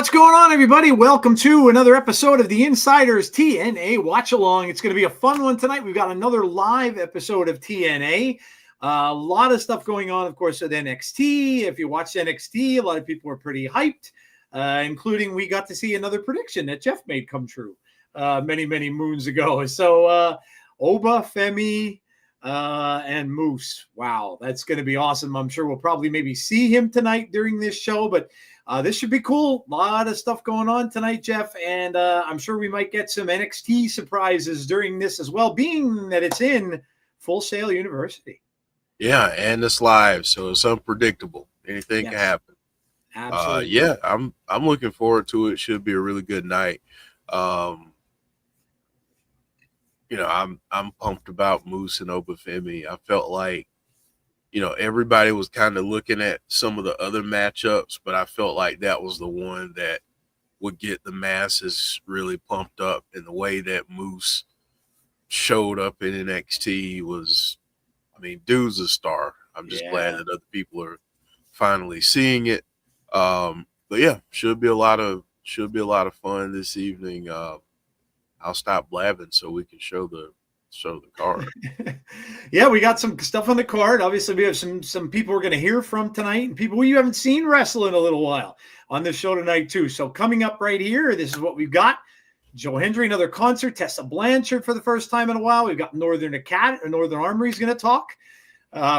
What's going on, everybody? Welcome to another episode of the Insiders TNA Watch Along. It's going to be a fun one tonight. We've got another live episode of TNA. A lot of stuff going on, of course, with NXT. If you watched NXT, a lot of people were pretty hyped, including we got to see another prediction that Jeff made come true many moons ago. So Oba, Femi, and Moose. Wow, that's going to be awesome. I'm sure we'll probably maybe see him tonight during this show, but this should be cool. A lot of stuff going on tonight, Jeff, and I'm sure we might get some NXT surprises during this as well, being that it's in Full Sail University. Yeah, and it's live, so it's unpredictable. Anything can happen. Absolutely. Yeah, I'm looking forward to it. Should be a really good night. I'm pumped about Moose and Obafemi. I felt like, everybody was kind of looking at some of the other matchups, but I felt like that was the one that would get the masses really pumped up. And the way that Moose showed up in NXT was, dude's a star. I'm just glad that other people are finally seeing it. But yeah, should be a lot of fun this evening. I'll stop blabbing so we can show the card. Yeah, we got some stuff on the card. Obviously, we have some people we're going to hear from tonight, and people you haven't seen wrestle in a little while on this show tonight too. So coming up right here, this is what we've got. Joe Hendry, another concert. Tessa Blanchard for the first time in a while. We've got Northern Armory is going to talk.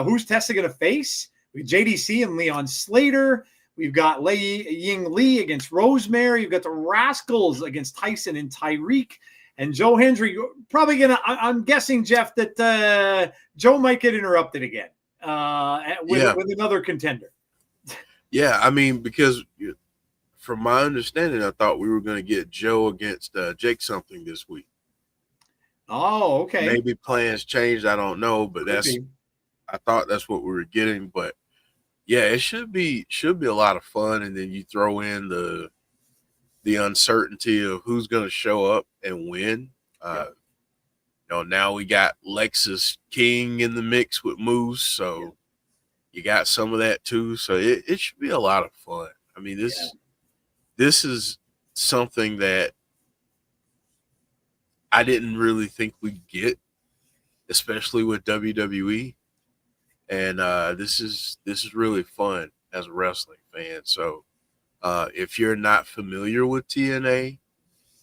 Who's Tessa going to face? We have JDC and Leon Slater. We've got Lei Ying Lee against Rosemary. We've got the Rascalz against Tyson and Tyreek. And Joe Hendry, probably going to, I'm guessing, Jeff, that Joe might get interrupted again with another contender. Yeah, because from my understanding, I thought we were going to get Joe against Jake something this week. Oh, okay. Maybe plans changed. I don't know, but I thought that's what we were getting. But yeah, it should be a lot of fun. And then you throw in the uncertainty of who's going to show up and win. Now we got Lexus King in the mix with Moose, so you got some of that too. So it should be a lot of fun. This is something that I didn't really think we'd get, especially with WWE. And this is really fun as a wrestling fan. So if you're not familiar with TNA,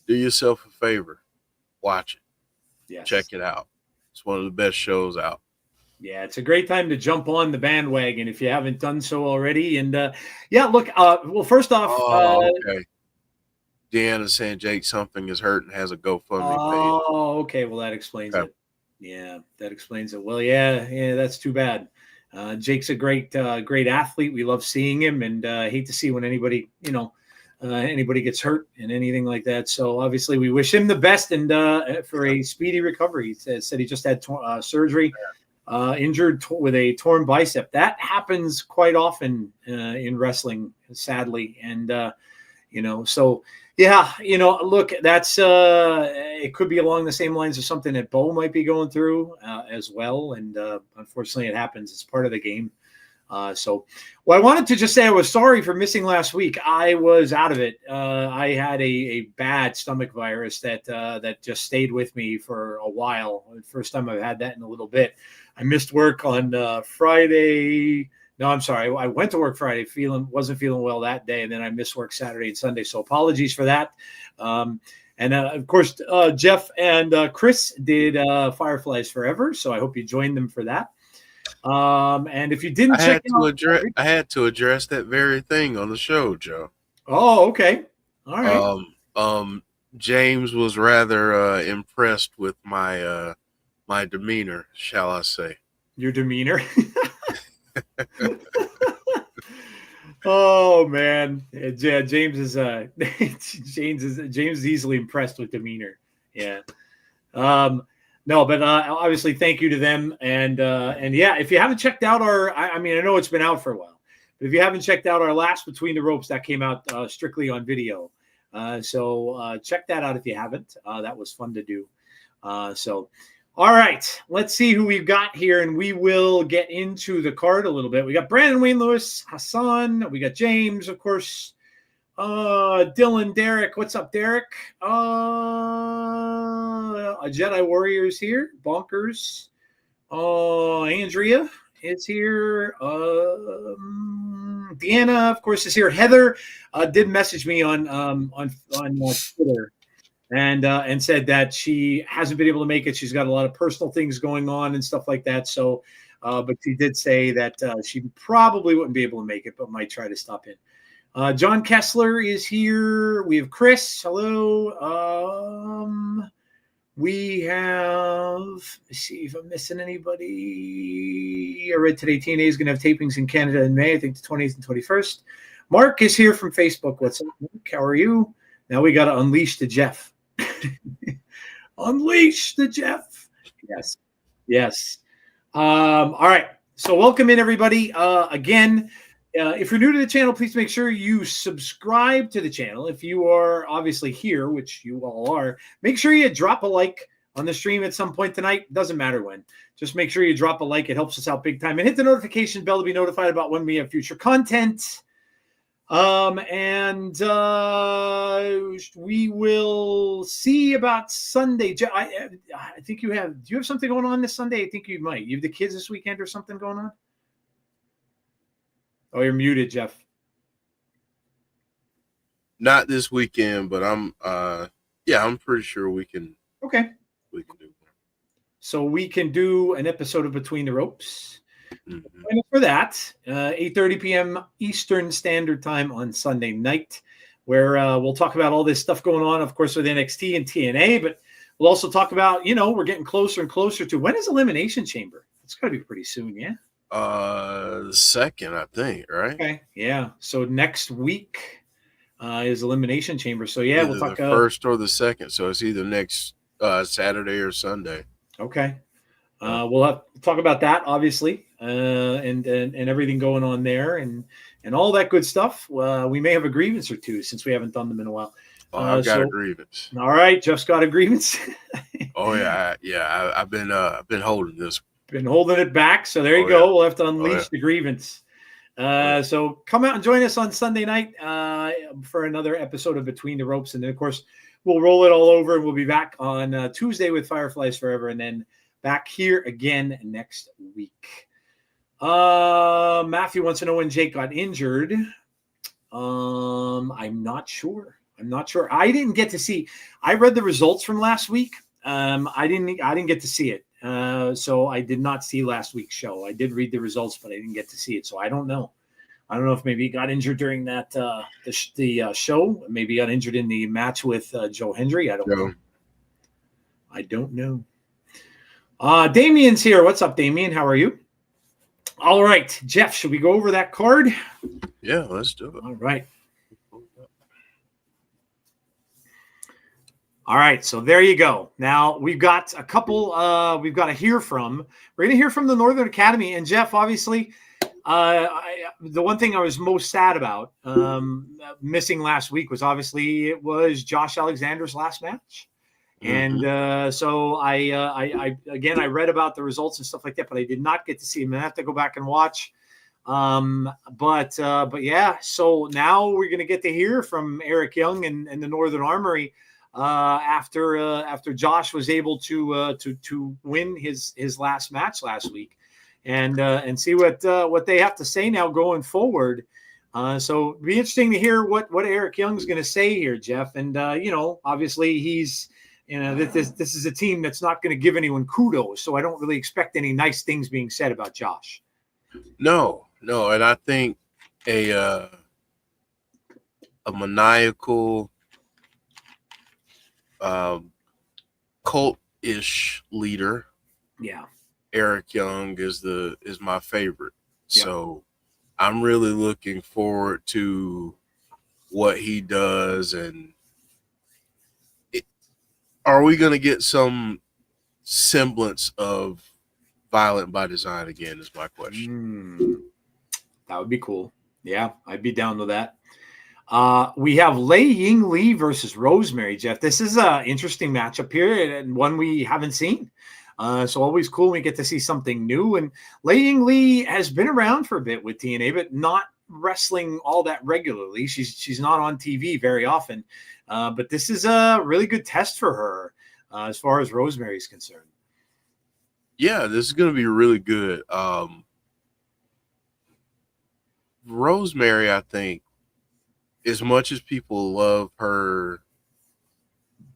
do yourself a favor. Watch it. Yes. Check it out. It's one of the best shows out. Yeah, it's a great time to jump on the bandwagon if you haven't done so already. And look, well, first off. Okay. Deanna's saying Jake something is hurt and has a GoFundMe page. Oh, okay. Well, that explains it. Yeah, that explains it. Well, yeah, that's too bad. Jake's a great athlete. We love seeing him, and hate to see when anybody gets hurt and anything like that. So obviously we wish him the best and for a speedy recovery. He said he just had surgery, injured with a torn bicep. That happens quite often in wrestling, sadly. And, so yeah, look, that's it could be along the same lines of something that Bo might be going through as well. And unfortunately it happens. It's part of the game. So I wanted to just say I was sorry for missing last week. I was out of it. I had a bad stomach virus that just stayed with me for a while. First time I've had that in a little bit. I missed work on Friday. No, I'm sorry. I went to work Friday, wasn't feeling well that day, and then I missed work Saturday and Sunday. So apologies for that. And of course, Jeff and Chris did Fireflies Forever. So I hope you joined them for that. And if you didn't I had to address that very thing on the show, Joe. Oh, okay. All right. James was rather impressed with my my demeanor, shall I say? Your demeanor. Oh man, yeah. James is easily impressed with demeanor. Yeah. No, but obviously, thank you to them, and yeah, if you haven't checked out I know it's been out for a while, but if you haven't checked out our last Between the Ropes, that came out strictly on video, so check that out if you haven't. That was fun to do. All right, let's see who we've got here, and we will get into the card a little bit. We got Brandon Wayne Lewis, Hassan, we got James, of course, Dylan, Derek, what's up, Derek? A Jedi Warrior's here. Bonkers. Andrea is here. Deanna, of course, is here. Heather did message me on Twitter and said that she hasn't been able to make it. She's got a lot of personal things going on and stuff like that. So, but she did say that she probably wouldn't be able to make it, but might try to stop in. John Kessler is here. We have Chris. Hello. We have, let's see if I'm missing anybody. I read today TNA is going to have tapings in Canada in May, I think the 20th and 21st. Mark is here from Facebook. What's up, Mark? How are you? Now we got to unleash the Jeff. Unleash the Jeff. Yes. Yes. All right. So welcome in, everybody. Again, if you're new to the channel, please make sure you subscribe to the channel. If you are obviously here, which you all are, make sure you drop a like on the stream at some point tonight. Doesn't matter when. Just make sure you drop a like. It helps us out big time. And hit the notification bell to be notified about when we have future content. We will see about Sunday. I think you have. Do you have something going on this Sunday? I think you might. You have the kids this weekend or something going on? Oh, you're muted, Jeff. Not this weekend, but I'm pretty sure we can. Okay. We can do one. So we can do an episode of Between the Ropes. Mm-hmm. And for that, 8:30 p.m. Eastern Standard Time on Sunday night, where we'll talk about all this stuff going on, of course, with NXT and TNA, but we'll also talk about, we're getting closer and closer to when is Elimination Chamber? It's got to be pretty soon, yeah? The second, I think, right? Okay, yeah. So next week is Elimination Chamber. So yeah, either we'll talk the first or the second. So it's either next Saturday or Sunday. Okay. We'll have to talk about that, obviously, and everything going on there and all that good stuff. We may have a grievance or two since we haven't done them in a while. I've got a grievance. All right, Jeff's got a grievance. Oh yeah, I've been holding this. Been holding it back, so there you go. Yeah. We'll have to unleash the grievance. So come out and join us on Sunday night for another episode of Between the Ropes, and then of course we'll roll it all over, and we'll be back on Tuesday with Fireflies Forever, and then back here again next week. Matthew wants to know when Jake got injured. I'm not sure. I didn't get to see. I read the results from last week. I didn't get to see it. So I did not see last week's show. I did read the results, but I didn't get to see it. So I don't know. I don't know if maybe he got injured during that the show. Maybe he got injured in the match with Joe Hendry. I don't know. I don't know. Damien's here. What's up, Damien? How are you? All right, Jeff, should we go over that card? Yeah, let's do it. All right. All right, so there you go. Now we've got a couple. We've got to hear from. We're going to hear from the Northern Academy, and Jeff. Obviously, the one thing I was most sad about missing last week was obviously it was Josh Alexander's last match, and so I read about the results and stuff like that, but I did not get to see him. I have to go back and watch. But yeah, so now we're going to get to hear from Eric Young and the Northern Armory. After Josh was able to win his last match last week, and see what they have to say now going forward. So it'd be interesting to hear what Eric Young's going to say here, Jeff. And obviously he's this is a team that's not going to give anyone kudos, so I don't really expect any nice things being said about Josh. No, and I think a maniacal cult-ish leader, Eric Young is my favorite. So I'm really looking forward to what he does. And are we going to get some semblance of Violent by Design again is my question. That would be cool. Yeah, I'd be down with that. We have Lei Ying Lee versus Rosemary, Jeff. This is an interesting matchup here and one we haven't seen. So always cool when we get to see something new. And Lei Ying Lee has been around for a bit with TNA, but not wrestling all that regularly. She's not on TV very often, but this is a really good test for her as far as Rosemary is concerned. Yeah, this is going to be really good. Rosemary, I think, as much as people love her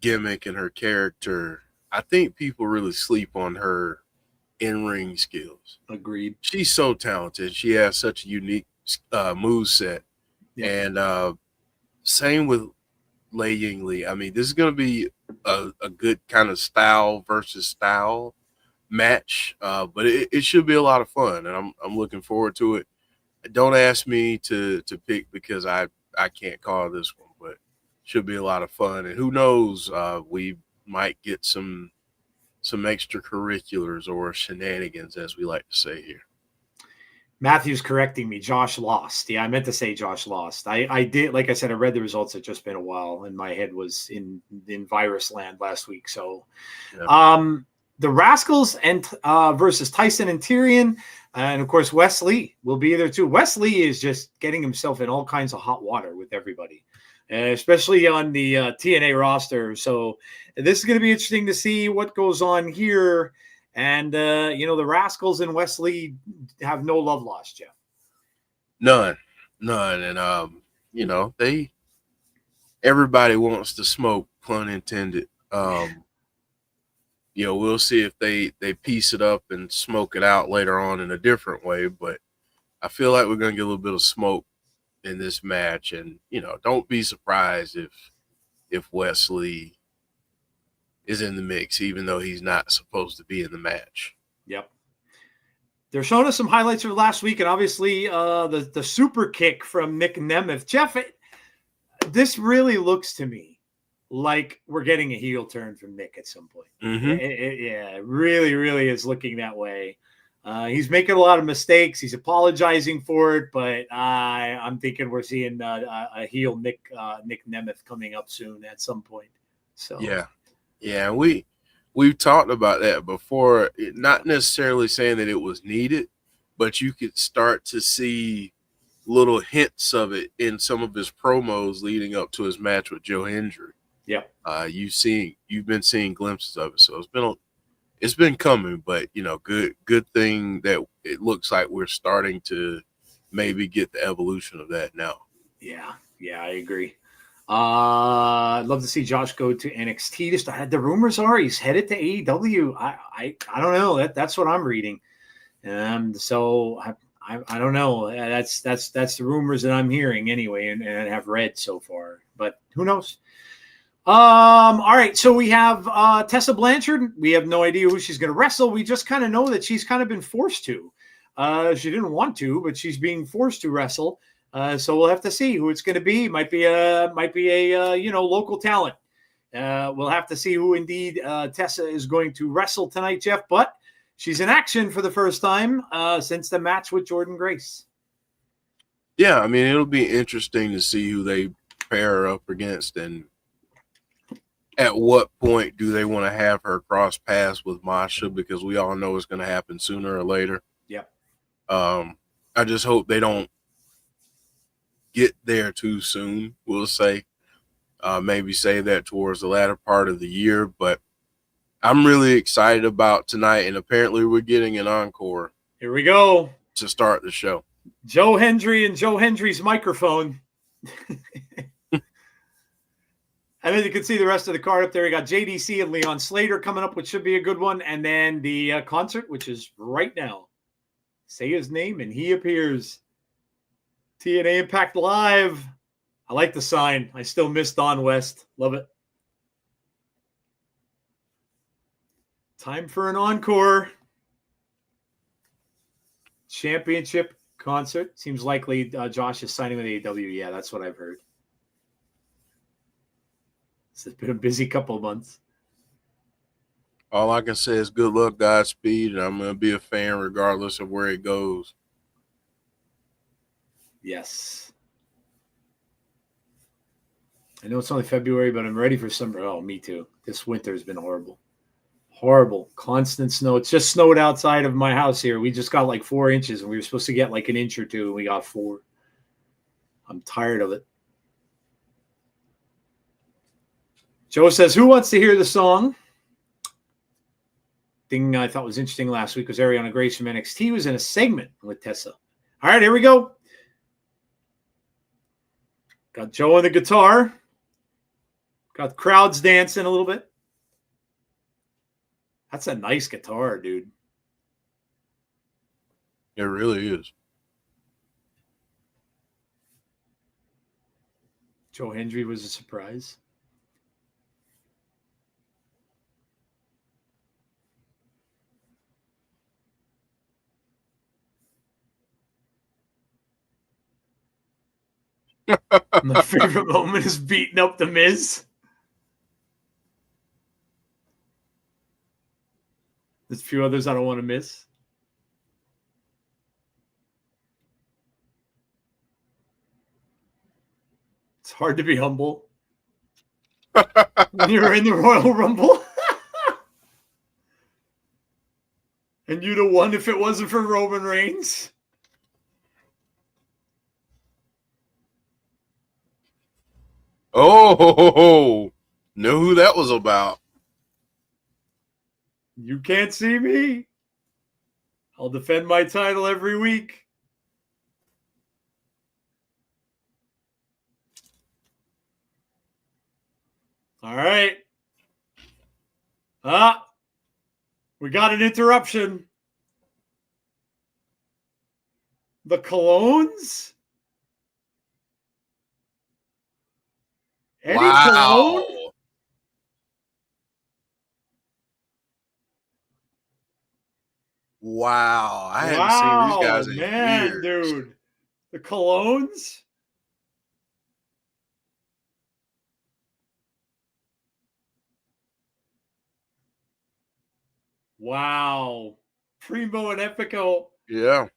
gimmick and her character, I think people really sleep on her in-ring skills. Agreed. She's so talented. She has such a unique move set. Yep. And same with Lei Ying Lee. I mean, this is going to be a good kind of style versus style match, but it should be a lot of fun, and I'm looking forward to it. Don't ask me to pick because I can't call this one, but should be a lot of fun. And who knows, we might get some extracurriculars or shenanigans, as we like to say here. Matthew's correcting me. Josh lost. Yeah, I meant to say Josh lost. I did, like I said, I read the results. It's just been a while, and my head was in virus land last week. So, yeah. The Rascalz and versus Tyson and Tyrien, and of course Wes Lee will be there too. Wes Lee is just getting himself in all kinds of hot water with everybody, especially on the TNA roster. So this is going to be interesting to see what goes on here. And the Rascalz and Wes Lee have no love lost, Jeff. None. And everybody wants to smoke, pun intended. We'll see if they piece it up and smoke it out later on in a different way. But I feel like we're going to get a little bit of smoke in this match. And, don't be surprised if Wes Lee is in the mix, even though he's not supposed to be in the match. Yep. They're showing us some highlights of last week, and obviously the super kick from Nick Nemeth. Jeff, this really looks to me like we're getting a heel turn from Nick at some point. Mm-hmm. It really, really is looking that way. He's making a lot of mistakes. He's apologizing for it, but I'm thinking we're seeing a heel Nick Nemeth coming up soon at some point. So yeah, we've talked about that before. Not necessarily saying that it was needed, but you could start to see little hints of it in some of his promos leading up to his match with Joe Hendry. Yeah. You've been seeing glimpses of it. So it's been coming, but good thing that it looks like we're starting to maybe get the evolution of that now. Yeah, I agree. I'd love to see Josh go to NXT to start. The rumors are he's headed to AEW. I don't know. That's what I'm reading. So I don't know. That's the rumors that I'm hearing anyway, and have read so far. But who knows? All right, so we have Tessa Blanchard. We have no idea who she's going to wrestle. We just kind of know that she's kind of been forced to. She didn't want to, but she's being forced to wrestle. So we'll have to see who it's going to be. Might be a local talent. We'll have to see who indeed Tessa is going to wrestle tonight, Jeff. But she's in action for the first time since the match with Jordynne Grace. Yeah, I mean, it'll be interesting to see who they pair her up against, and at what point do they want to have her cross paths with Masha, because we all know it's going to happen sooner or later. Yeah. I just hope they don't get there too soon, we'll say. Maybe save that towards the latter part of the year, but I'm really excited about tonight, and apparently we're getting an encore. Here we go. To start the show. Joe Hendry and Joe Hendry's microphone. And then you can see the rest of the card up there. We got JDC and Leon Slater coming up, which should be a good one. And then the concert, which is right now. Say his name and he appears. TNA Impact Live. I like the sign. I still miss Don West. Love it. Time for an encore. Championship concert. Seems likely Josh is signing with AEW. Yeah, that's what I've heard. It's been a busy couple of months. All I can say is good luck, Godspeed, and I'm going to be a fan regardless of where it goes. Yes. I know it's only February, but I'm ready for summer. Oh, me too. This winter has been horrible. Horrible. Constant snow. It's just snowed outside of my house here. We just got like 4 inches, and we were supposed to get like an inch or two, and we got 4. I'm tired of it. Joe says, who wants to hear the song? Thing I thought was interesting last week was Ariana Grace from NXT was in a segment with Tessa. All right, here we go. Got Joe on the guitar. Got crowds dancing a little bit. That's a nice guitar, dude. It really is. Joe Hendry was a surprise. My favorite moment is beating up the Miz. There's a few others I don't want to miss. It's hard to be humble when you're in the Royal Rumble. And you'd have won if it wasn't for Roman Reigns. Oh, know who that was about. You can't see me. I'll defend my title every week. All right. We got an interruption. The Colognes? Eddie Wow. Colon? Wow. I haven't seen these guys in years. Dude. The Colognes? Wow. Primo and Epico. Yeah.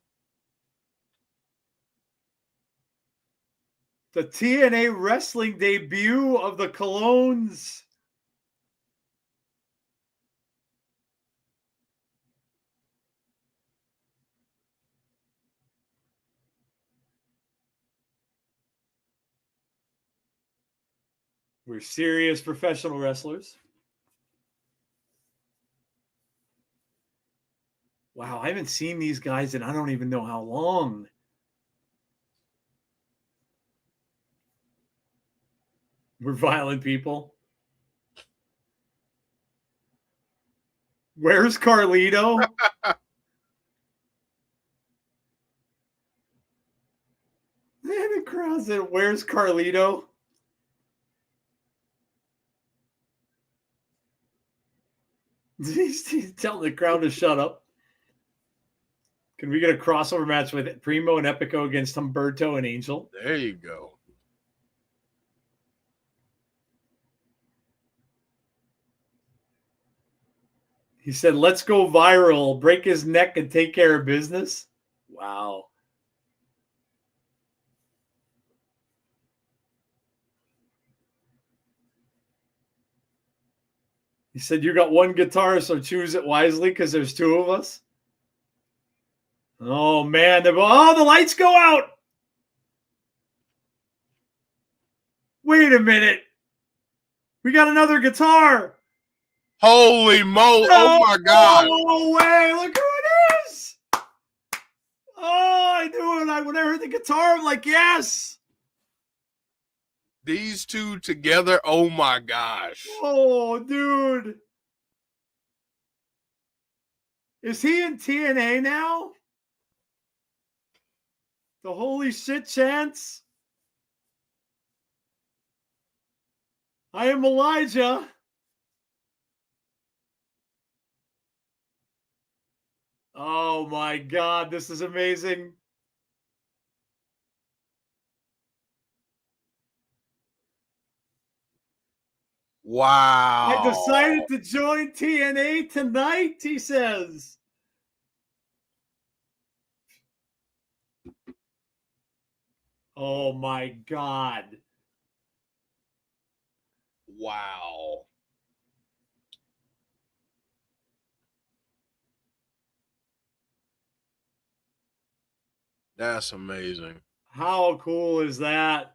The TNA Wrestling debut of the Colognes. We're serious professional wrestlers. Wow, I haven't seen these guys in I don't even know how long. We're violent people. Where's Carlito? Man, the crowd said, where's Carlito? He's telling the crowd to shut up. Can we get a crossover match with Primo and Epico against Humberto and Angel? There you go. He said, let's go viral, break his neck and take care of business. Wow. He said, you got one guitar, so choose it wisely because there's two of us. Oh, man. The lights go out. Wait a minute. We got another guitar. Holy moly. No, oh, my God. No way. Look who it is. Oh, I knew it. When I heard the guitar, I'm like, yes. These two together, oh, my gosh. Oh, dude. Is he in TNA now? The holy shit chance. I am Elijah. Oh my God, this is amazing. Wow. I decided to join TNA tonight, he says. Oh my God. Wow. That's amazing. How cool is that?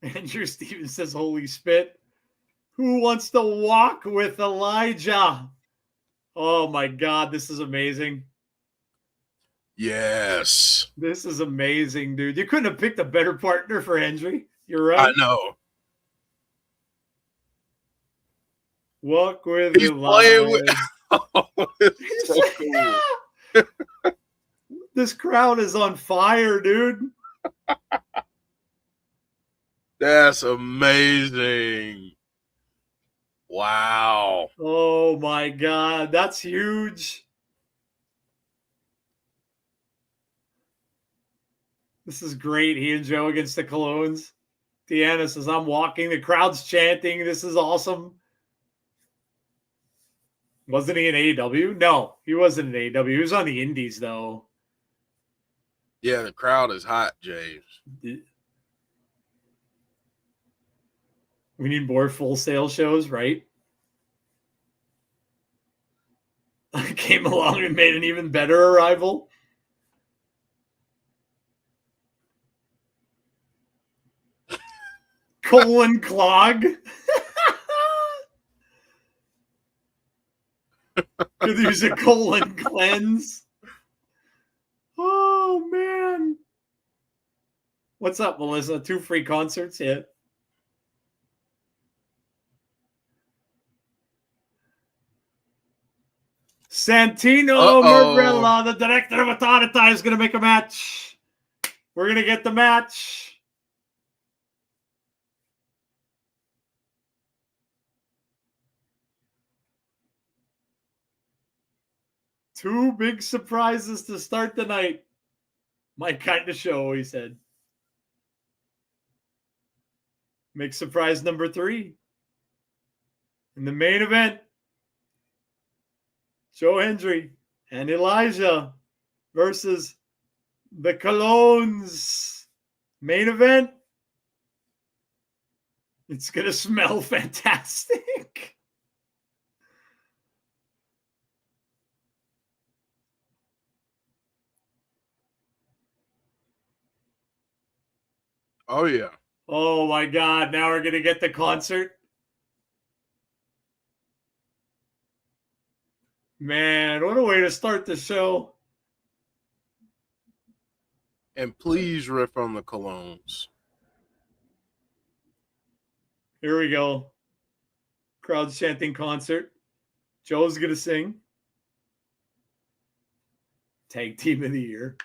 Andrew Stevens says, holy spit. Who wants to walk with Elijah? Oh my God, this is amazing. Yes. This is amazing, dude. You couldn't have picked a better partner for Hendry. You're right. I know. Walk with He's playing with. Oh, it's so cool. This crowd is on fire, dude. That's amazing. Wow. Oh my God, that's huge. This is great. He and Joe against the Colognes. Deanna says, I'm walking. The crowd's chanting. This is awesome. Wasn't he in AEW? No, he wasn't in AEW. He was on the Indies, though. Yeah, the crowd is hot, James. We need more Full Sail shows, right? I came along and made an even better arrival. Colon clog. Could use a colon cleanse. Oh, man. What's up, Melissa? 2 free concerts? Yeah. Santino Marella, the director of Authority, is going to make a match. We're going to get the match. Two big surprises to start the night. My kind of show, he said. Make surprise number 3. In the main event, Joe Hendry and Elijah versus the Colognes. Main event. It's going to smell fantastic. Oh, yeah. Oh, my God. Now we're going to get the concert. Man, what a way to start the show. And please riff on the Colognes. Here we go. Crowd chanting concert. Joe's going to sing. Tag team of the year.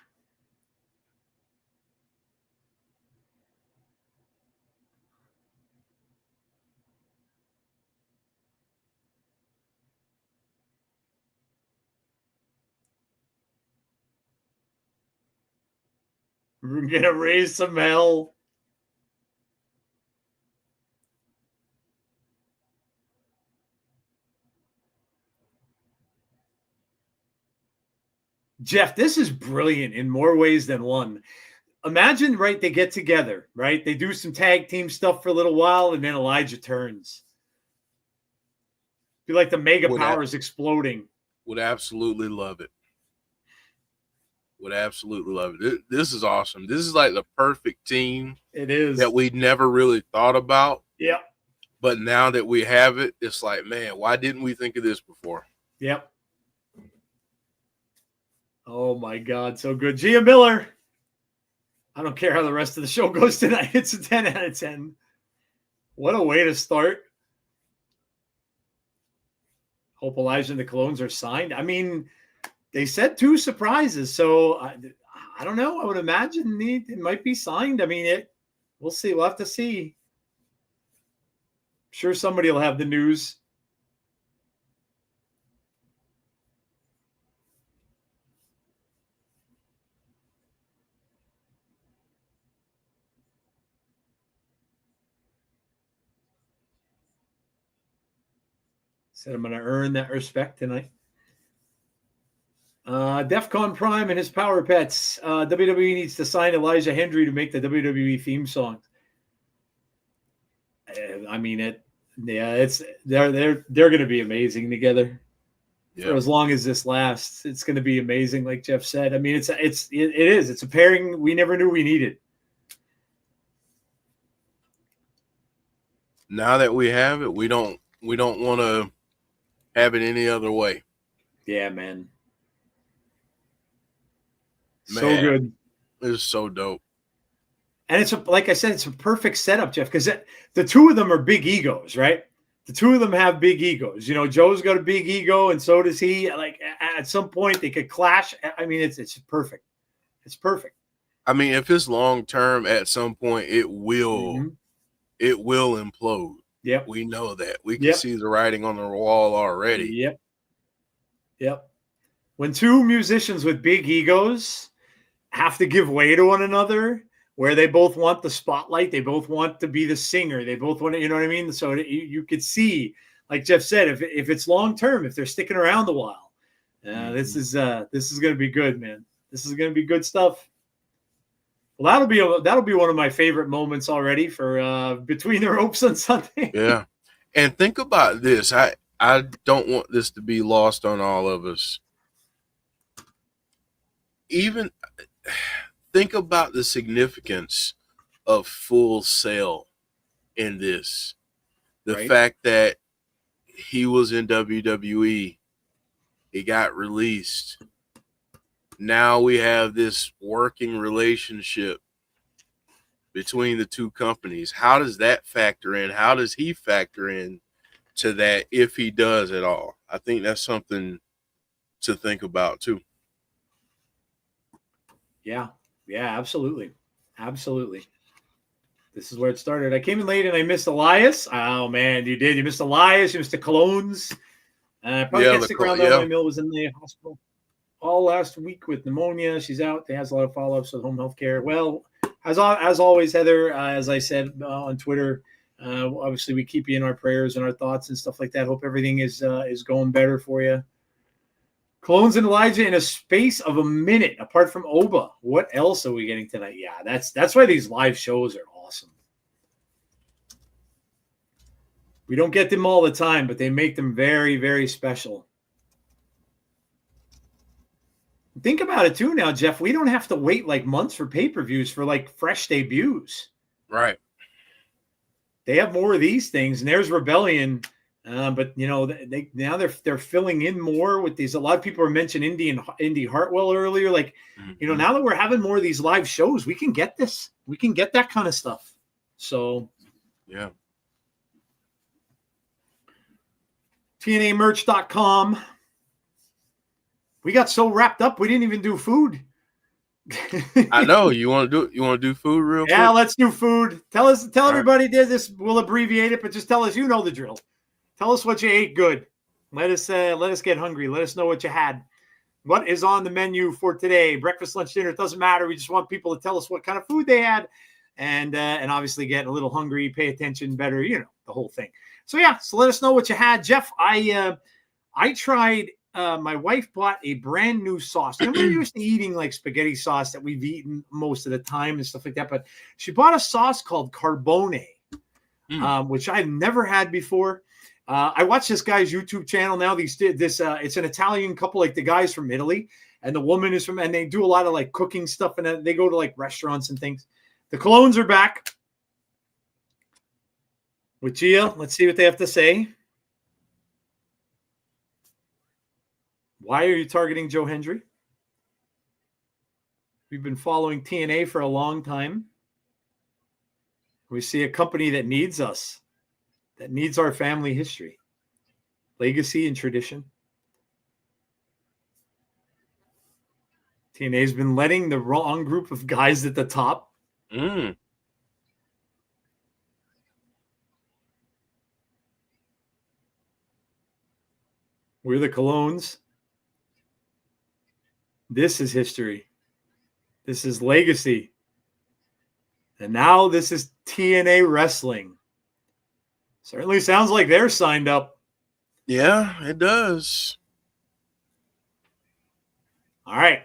We're going to raise some hell. Jeff, this is brilliant in more ways than one. Imagine, right, they get together, right? They do some tag team stuff for a little while, and then Elijah turns. Be like the mega powers exploding. Would absolutely love it. Would absolutely love it. This is awesome. This is like the perfect team. It is. That we never really thought about. Yep. But now that we have it, it's like, man, why didn't we think of this before? Yep. Oh, my God. So good. Gia Miller. I don't care how the rest of the show goes tonight. It's a 10 out of 10. What a way to start. Hope Elijah and the Colognes are signed. I mean, they said 2 surprises. So I don't know. I would imagine it might be signed. I mean, we'll see. We'll have to see. I'm sure somebody will have the news. Said I'm going to earn that respect tonight. DEFCON Prime and his Power Pets. WWE needs to sign Elijah Hendry to make the WWE theme song. I mean, they're going to be amazing together. for as long as this lasts. It's going to be amazing, like Jeff said. I mean, it is. It's a pairing we never knew we needed. Now that we have it, we don't want to have it any other way. Yeah, man. So Man, good. It's so dope. And it's like I said, it's a perfect setup, Jeff, because the two of them are big egos, right? The two of them have big egos. You know, Joe's got a big ego, and so does he. Like at some point, they could clash. I mean, it's perfect. It's perfect. I mean, if it's long term, at some point it will implode. Yep, we know that. We can see the writing on the wall already. Yep. When two musicians with big egos have to give way to one another, where they both want the spotlight, they both want to be the singer, they both want to, you know what I mean? So you could see, like Jeff said, if it's long term, if they're sticking around a while, this is going to be good, man. This is going to be good stuff. Well, that'll be one of my favorite moments already for Between the Ropes on Sunday. Yeah, and think about this. I don't want this to be lost on all of us. Even think about the significance of Full Sail in this. The fact that he was in WWE, he got released. Now we have this working relationship between the two companies. How does that factor in? How does he factor in to that, if he does at all? I think that's something to think about too. Yeah, absolutely. This is where it started. I came in late and I missed Elias. Oh man, you did. You missed Elias. You missed the Colognes. Probably can't stick around though. My Mill was in the hospital all last week with pneumonia. She's out. They has a lot of follow-ups with home health care. Well, as always, Heather, as I said on Twitter, obviously we keep you in our prayers and our thoughts and stuff like that. Hope everything is going better for you. Colognes and Elijah in a space of a minute, apart from Oba. What else are we getting tonight? Yeah, that's why these live shows are awesome. We don't get them all the time, but they make them very, very special. Think about it too now, Jeff. We don't have to wait like months for pay-per-views for like fresh debuts. Right. They have more of these things, and there's Rebellion. But you know, they're filling in more with these. A lot of people are mentioning Indy Hartwell earlier. Like, you know, now that we're having more of these live shows, we can get this. We can get that kind of stuff. So, yeah. TNAmerch.com. We got so wrapped up, we didn't even do food. I know you want to do food real quick. Yeah, let's do food. Tell everybody this. We'll abbreviate it, but just tell us. You know the drill. Tell us what you ate good. Let us get hungry. Let us know what you had. What is on the menu for today? Breakfast, lunch, dinner. It doesn't matter. We just want people to tell us what kind of food they had, and obviously get a little hungry, pay attention better. You know, the whole thing. So yeah, so let us know what you had, Jeff. I tried. My wife bought a brand new sauce. And we're used to eating like spaghetti sauce that we've eaten most of the time and stuff like that. But she bought a sauce called Carbone, which I've never had before. I watch this guy's YouTube channel now. It's an Italian couple, like the guy's from Italy, and the woman is and they do a lot of like cooking stuff, and they go to like restaurants and things. The Colognes are back with Gia. Let's see what they have to say. Why are you targeting Joe Hendry? We've been following TNA for a long time. We see a company that needs us, that needs our family history, legacy, and tradition. TNA's been letting the wrong group of guys at the top. We're the Colognes. This is history. This is legacy. And now this is TNA Wrestling. Certainly sounds like they're signed up. Yeah, it does. All right.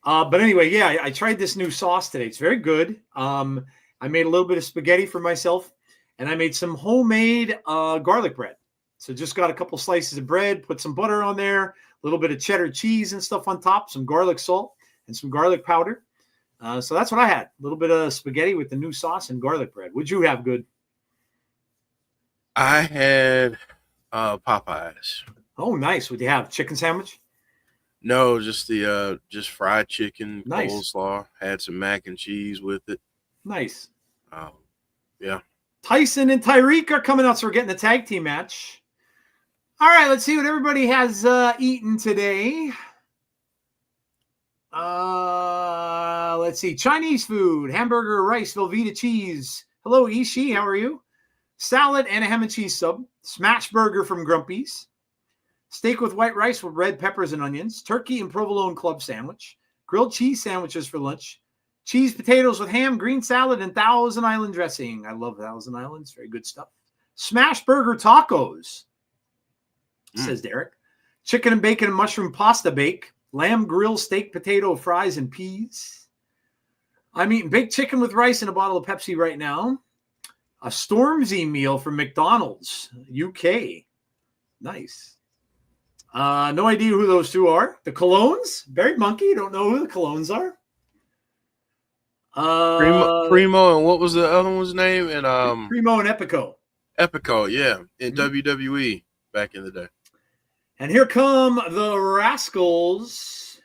But anyway, yeah, I tried this new sauce today. It's very good. I made a little bit of spaghetti for myself, and I made some homemade garlic bread. So just got a couple slices of bread, put some butter on there, a little bit of cheddar cheese and stuff on top, some garlic salt and some garlic powder. So that's what I had. A little bit of spaghetti with the new sauce and garlic bread. What'd you have good? I had Popeyes. Oh, nice. What'd you have? Chicken sandwich? No, just the just fried chicken, Nice. coleslaw. Had some mac and cheese with it. Nice. Yeah. Tyson and Tyreek are coming out, so we're getting the tag team match. All right, let's see what everybody has eaten today. Let's see. Chinese food, hamburger, rice, Velveeta cheese. Hello, Ishii. How are you? Salad and a ham and cheese sub. Smash burger from Grumpy's. Steak with white rice with red peppers and onions. Turkey and provolone club sandwich. Grilled cheese sandwiches for lunch. Cheese potatoes with ham, green salad, and Thousand Island dressing. I love Thousand Islands. Very good stuff. Smash burger tacos, says Derek. Chicken and bacon and mushroom pasta bake. Lamb grill, steak, potato, fries, and peas. I'm eating baked chicken with rice and a bottle of Pepsi right now. A Stormzy meal from McDonald's, UK. Nice. No idea who those two are. The Colognes? Buried Monkey. Don't know who the Colognes are. Primo and what was the other one's name? And Primo and Epico. Epico, yeah, in WWE back in the day. And here come the Rascalz.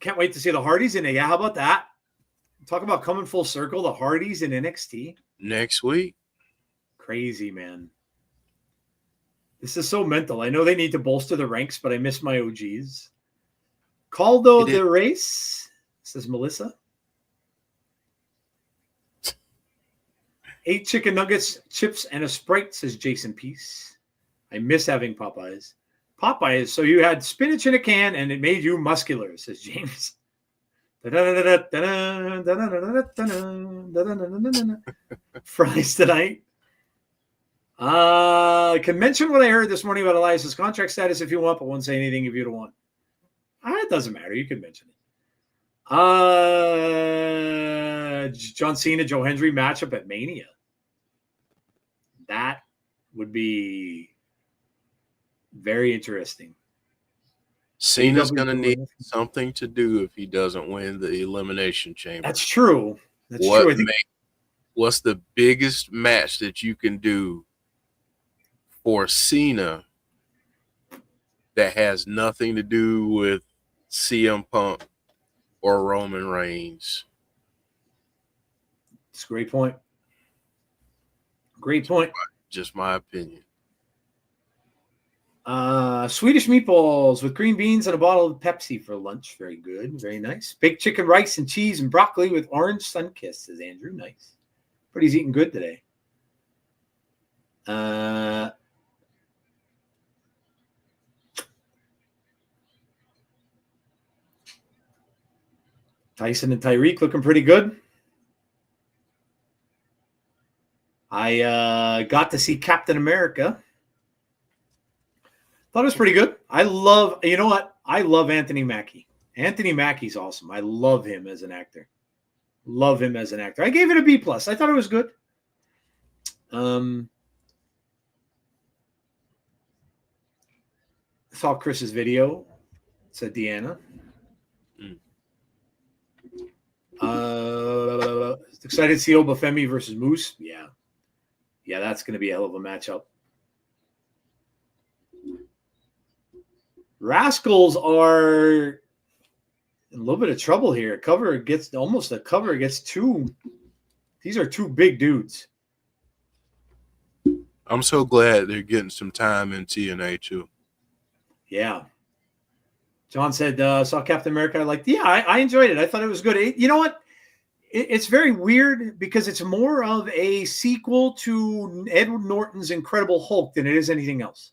Can't wait to see the Hardys in it. Yeah, how about that? Talk about coming full circle. The Hardys in NXT next week. Crazy, man. This is so mental. I know they need to bolster the ranks, but I miss my OGs. Caldo de Race, says Melissa. 8 chicken nuggets, chips, and a Sprite, says Jason Peace. I miss having Popeyes. Popeyes, so you had spinach in a can and it made you muscular, says James. Fries tonight. I can mention what I heard this morning about Elias's contract status if you want, but won't say anything if you don't want. It doesn't matter. You can mention it. John Cena, Joe Hendry matchup at Mania. That would be very interesting. Cena's going to need something to do if he doesn't win the Elimination Chamber. That's true. That's true. What's the biggest match that you can do for Cena that has nothing to do with CM Punk or Roman Reigns? It's a great point. Great point. Just my opinion. Swedish meatballs with green beans and a bottle of Pepsi for lunch. Very good. Very nice. Baked chicken, rice, and cheese and broccoli with orange sun-kissed, says Andrew. Nice. But he's eating good today. Tyson and Tyreek looking pretty good. I got to see Captain America. Thought it was pretty good. You know what? I love Anthony Mackie. Anthony Mackie's awesome. I love him as an actor. I gave it a B+. I thought it was good. Saw Chris's video, said Deanna. Excited to see Obafemi versus Moose. Yeah, that's going to be a hell of a matchup. Rascalz are in a little bit of trouble here. A cover gets two. These are two big dudes. I'm so glad they're getting some time in TNA too. Yeah. John said, saw Captain America. I enjoyed it. I thought it was good. You know what? It's very weird because it's more of a sequel to Edward Norton's Incredible Hulk than it is anything else.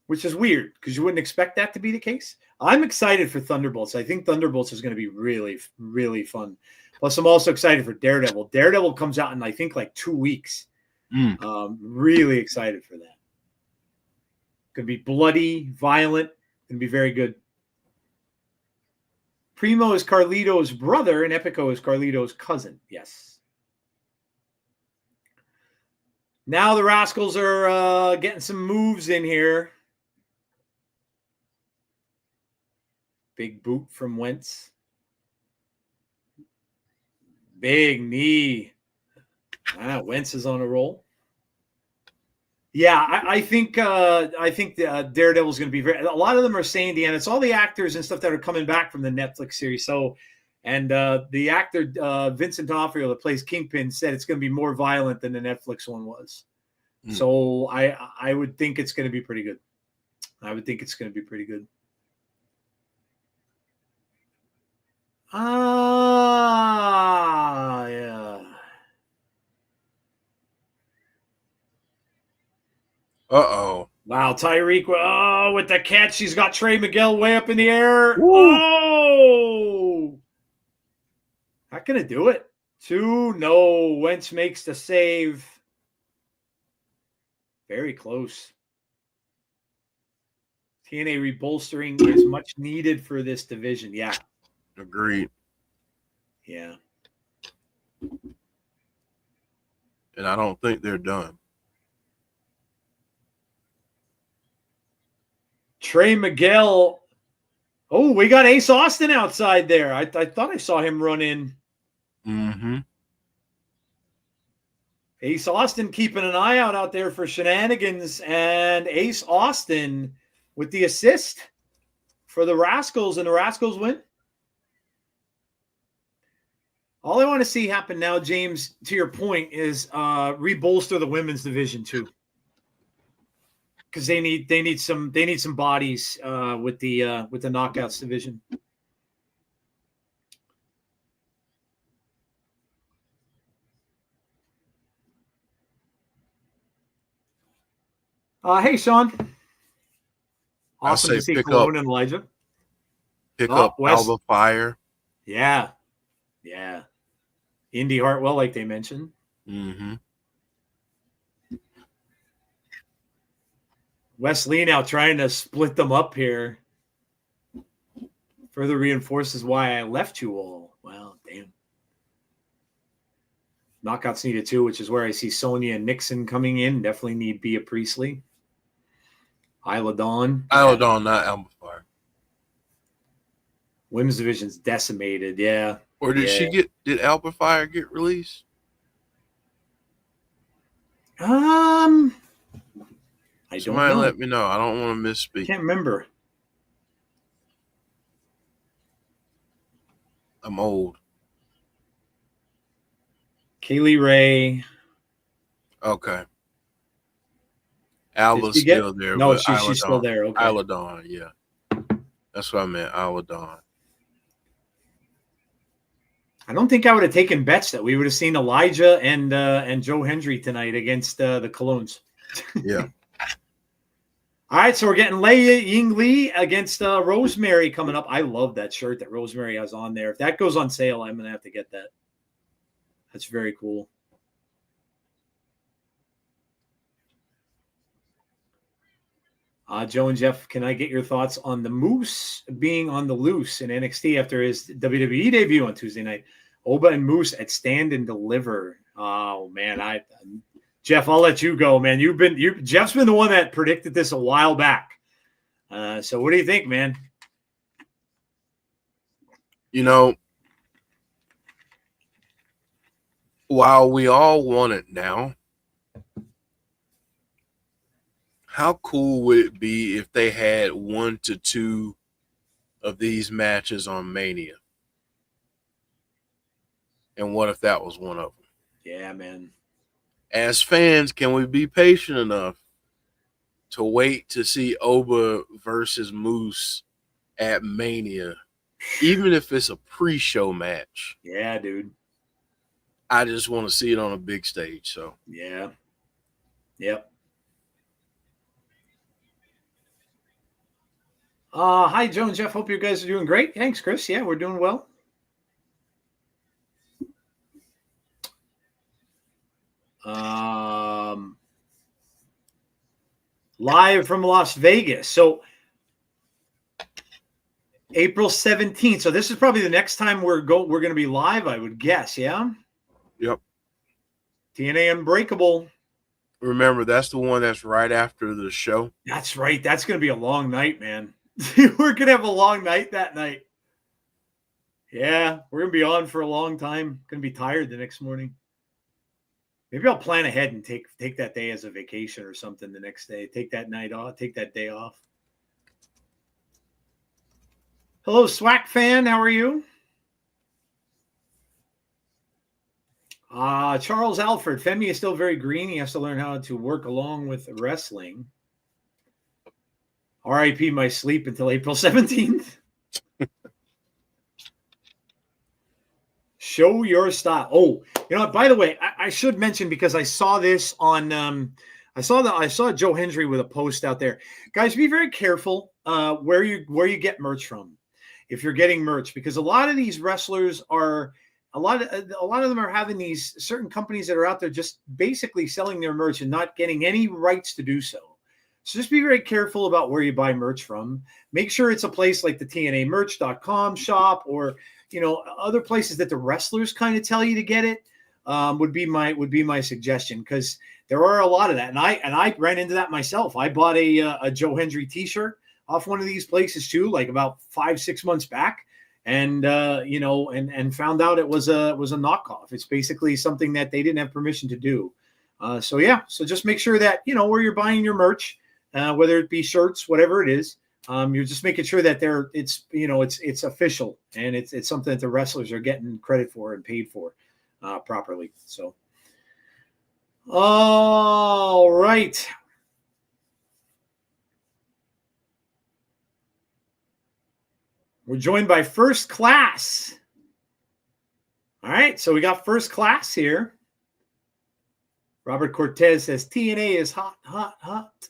Which is weird because you wouldn't expect that to be the case. I'm excited for Thunderbolts. I think Thunderbolts is going to be really, really fun. Plus, I'm also excited for Daredevil. Daredevil comes out in, I think, 2 weeks. Really excited for that. Going to be bloody, violent. Going to be very good. Primo is Carlito's brother, and Epico is Carlito's cousin. Yes. Now the Rascalz are getting some moves in here. Big boot from Wentz. Big knee. Wentz is on a roll. Yeah, I think the Daredevil's going to be very. A lot of them are saying the end. It's all the actors and stuff that are coming back from the Netflix series. So, and the actor Vincent D'Onofrio that plays Kingpin said it's going to be more violent than the Netflix one was. So I would think it's going to be pretty good. Yeah. Uh-oh. Wow, Tyreek. Oh, with the catch. She's got Trey Miguel way up in the air. Woo. Oh! Not going to do it. 2. No. Wentz makes the save. Very close. TNA rebolstering is much needed for this division. Yeah. Agreed. Yeah. And I don't think they're done. Trey Miguel. Oh, we got Ace Austin outside there. I thought I saw him run in. Mm-hmm. Ace Austin keeping an eye out there for shenanigans, and Ace Austin with the assist for the Rascalz, and the Rascalz win. All I want to see happen now, James, to your point, is rebolster the women's division too, because they need some bodies with the knockouts division. Hey, Sean. Awesome to see Cologne and Elijah. Pick up Alba Fire. Yeah. Indy Hartwell, like they mentioned. Mm-hmm. Wes Lee now trying to split them up here. Further reinforces why I left you all. Wow, damn. Knockouts needed too, which is where I see Sonya and Nixon coming in. Definitely need Bea Priestley. Isla Dawn. Isla Dawn, not Alba Fire. Women's division's decimated, yeah. Or did Alba Fire get released? I don't Somebody know. let me know. I don't want to misspeak. Can't remember. I'm old. Kaylee Ray. Okay. Alba's still there. No, she's still there. Okay. Isla Dawn, yeah. That's what I meant, Isla Dawn. I don't think I would have taken bets that we would have seen Elijah and Joe Hendry tonight against the Colognes. Yeah. All right, so we're getting Lei Ying Lee against Rosemary coming up. I love that shirt that Rosemary has on there. If that goes on sale, I'm going to have to get that. That's very cool. Joe and Jeff, can I get your thoughts on the Moose being on the loose in NXT after his WWE debut on Tuesday night? Oba and Moose at Stand and Deliver. Oh man, Jeff, I'll let you go, man. Jeff's been the one that predicted this a while back. So what do you think, man? You know, while we all want it now, how cool would it be if they had 1 to 2 of these matches on Mania? And what if that was one of them? Yeah, man. As fans, can we be patient enough to wait to see Oba versus Moose at Mania, even if it's a pre-show match? Yeah, dude. I just want to see it on a big stage. So yeah. Yep. Hi, Joe and Jeff. Hope you guys are doing great. Thanks, Chris. Yeah, we're doing well. Live from Las Vegas. So April 17th. So this is probably the next time we're going to be live, I would guess. Yeah. Yep. TNA Unbreakable. Remember, that's the one that's right after the show. That's right. That's going to be a long night, man. We're going to have a long night that night. Yeah, we're going to be on for a long time. Going to be tired the next morning. Maybe I'll plan ahead and take that day as a vacation or something the next day. Take that night off. Take that day off. Hello, Swack fan. How are you? Charles Alfred. Femi is still very green. He has to learn how to work along with wrestling. RIP my sleep until April 17th. Show your style. Oh, you know what? By the way, I should mention, because I saw this on I saw Joe Hendry with a post out there. Guys, be very careful where you get merch from. If you're getting merch, because a lot of these wrestlers are a lot of them are having these certain companies that are out there just basically selling their merch and not getting any rights to do so. So just be very careful about where you buy merch from. Make sure it's a place like the TNAmerch.com shop, or other places that the wrestlers kind of tell you to get it. Would be my suggestion, because there are a lot of that, and I ran into that myself. I bought a Joe Hendry T-shirt off one of these places too, like about 5-6 months back, and and found out it was a knockoff. It's basically something that they didn't have permission to do. So just make sure that where you're buying your merch, whether it be shirts, whatever it is, you're just making sure that it's official, and it's something that the wrestlers are getting credit for and paid for properly. So, all right. We're joined by First Class. All right, so we got First Class here. Robert Cortez says TNA is hot, hot, hot.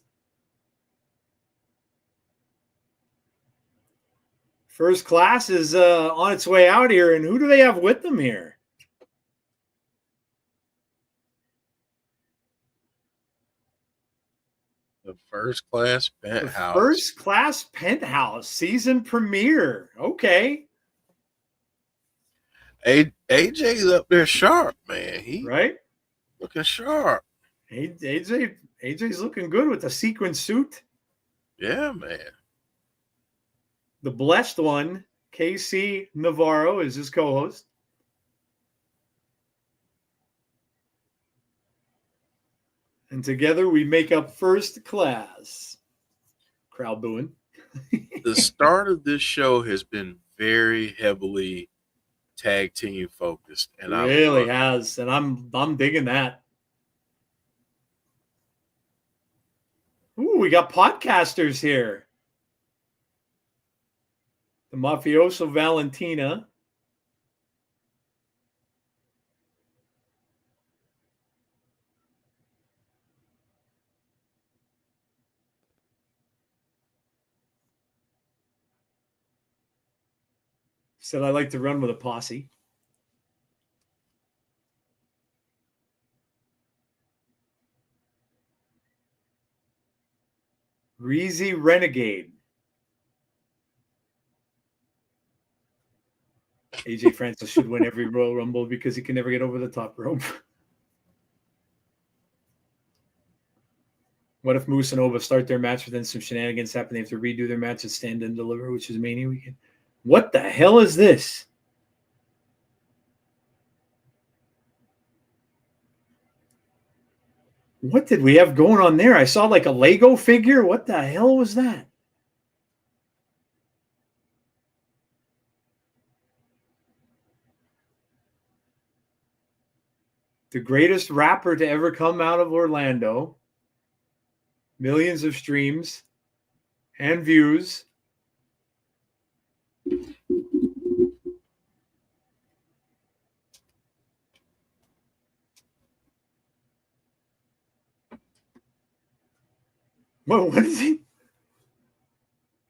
First Class is on its way out here, and who do they have with them here? The First Class Penthouse. The First Class Penthouse season premiere. Okay. AJ's up there sharp, man. Right? Looking sharp. AJ's looking good with the sequin suit. Yeah, man. The blessed one, KC Navarro, is his co-host. And together we make up First Class. Crowd booing. The start of this show has been very heavily tag team focused, and it really has, and I'm digging that. Ooh, we got podcasters here. The Mafioso Valentina. Said I like to run with a posse. Reezy Renegade. AJ Francis should win every Royal Rumble because he can never get over the top rope. What if Moose and Ova start their match, but then some shenanigans happen? They have to redo their match at Stand and Deliver, which is Mania weekend. What the hell is this? What did we have going on there? I saw like a Lego figure. What the hell was that? The greatest rapper to ever come out of Orlando. Millions of streams and views. What is he?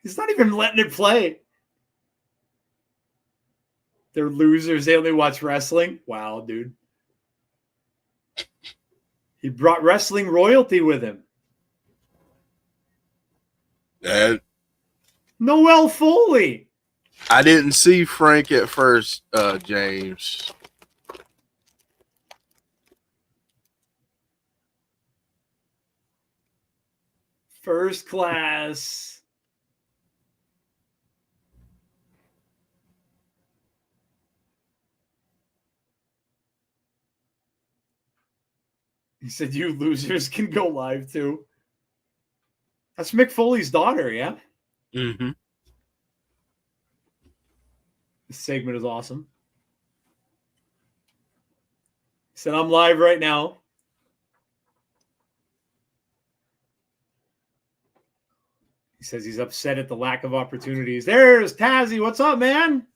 He's not even letting it play. They're losers. They only watch wrestling. Wow, dude. He brought wrestling royalty with him. Noel Foley. I didn't see Frank at first, James. First class. He said, you losers can go live too. That's Mick Foley's daughter, yeah? Mm-hmm. This segment is awesome. He said, I'm live right now. He says he's upset at the lack of opportunities. There's Tazzy. What's up, man?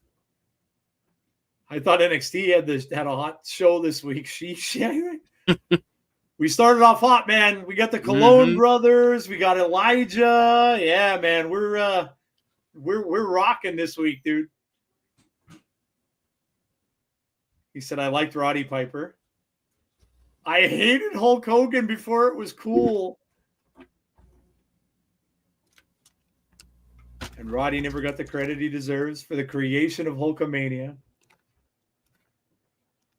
I thought NXT had a hot show this week. We started off hot, man. We got the Cologne brothers. We got Elijah. Yeah, man. We're rocking this week, dude. He said, I liked Roddy Piper. I hated Hulk Hogan before it was cool. And Roddy never got the credit he deserves for the creation of Hulkamania.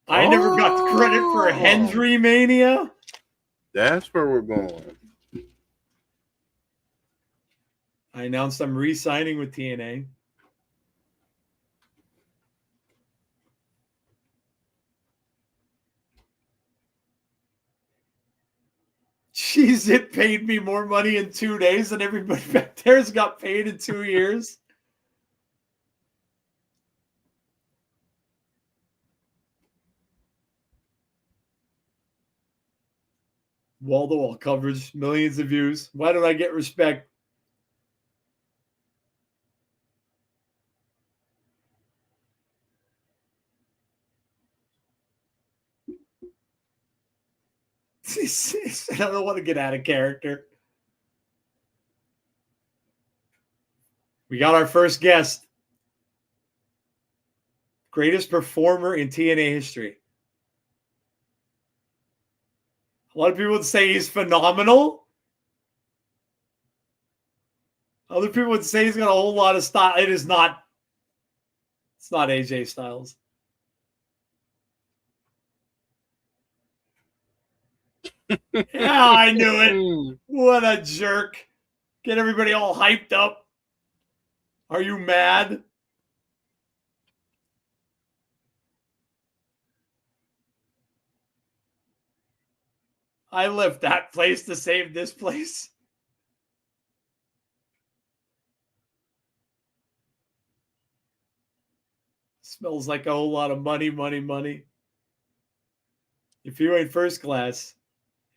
I never got the credit for Hendry Mania. That's where we're going. I announced I'm re-signing with TNA. Jeez, it paid me more money in 2 days than everybody back there's got paid in 2 years. Wall-to-wall coverage, millions of views. Why don't I get respect? I don't want to get out of character. We got our first guest. Greatest performer in TNA history. A lot of people would say he's phenomenal. Other people would say he's got a whole lot of style. It's not AJ Styles. Yeah, I knew it. What a jerk. Get everybody all hyped up. Are you mad? I left that place to save this place. Smells like a whole lot of money, money, money. If you ain't first class,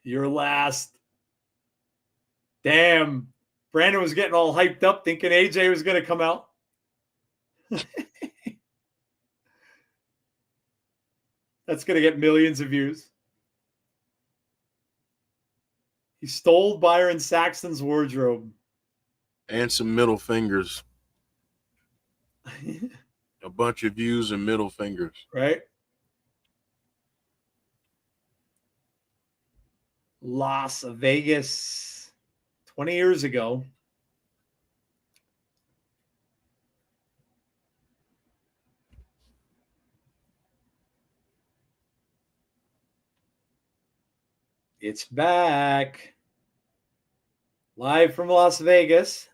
you're last. Damn. Brandon was getting all hyped up thinking AJ was going to come out. That's going to get millions of views. He stole Byron Saxton's wardrobe. And some middle fingers. A bunch of views and middle fingers. Right? Las Vegas, 20 years ago. It's back. Live from Las Vegas.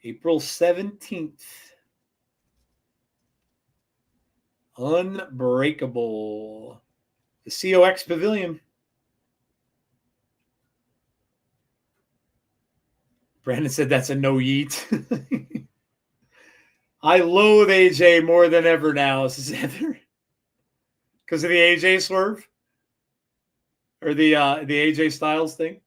April 17th. Unbreakable. The COX Pavilion. Brandon said that's a no yeet. I loathe AJ more than ever now, says Heather. Because of the AJ swerve? Or the AJ Styles thing?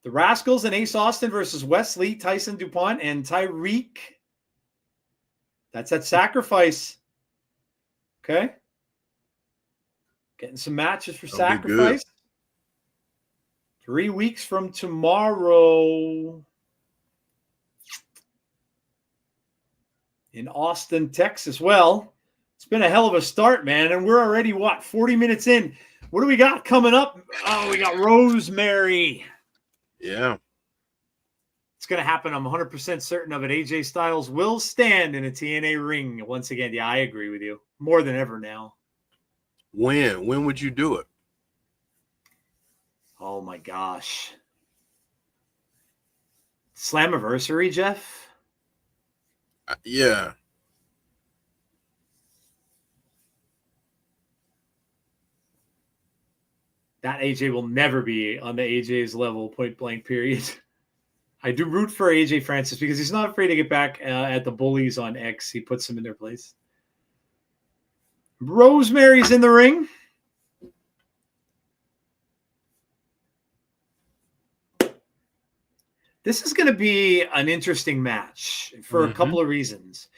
The Rascalz and Ace Austin versus Wes Lee, Tyson DuPont, and Tyreek. That's at Sacrifice. Okay. Getting some matches for Sacrifice. 3 weeks from tomorrow. In Austin, Texas. Well, it's been a hell of a start, man. And we're already, 40 minutes in. What do we got coming up? Oh, we got Rosemary. Yeah. It's going to happen. I'm 100% certain of it. AJ Styles will stand in a TNA ring once again. Yeah, I agree with you. More than ever now. When would you do it? Oh my gosh. Slammiversary, Jeff? Yeah. That AJ will never be on the AJ's level, point blank, period. I do root for AJ Francis because he's not afraid to get back at the bullies on X. He puts them in their place. Rosemary's in the ring. This is going to be an interesting match for a couple of reasons.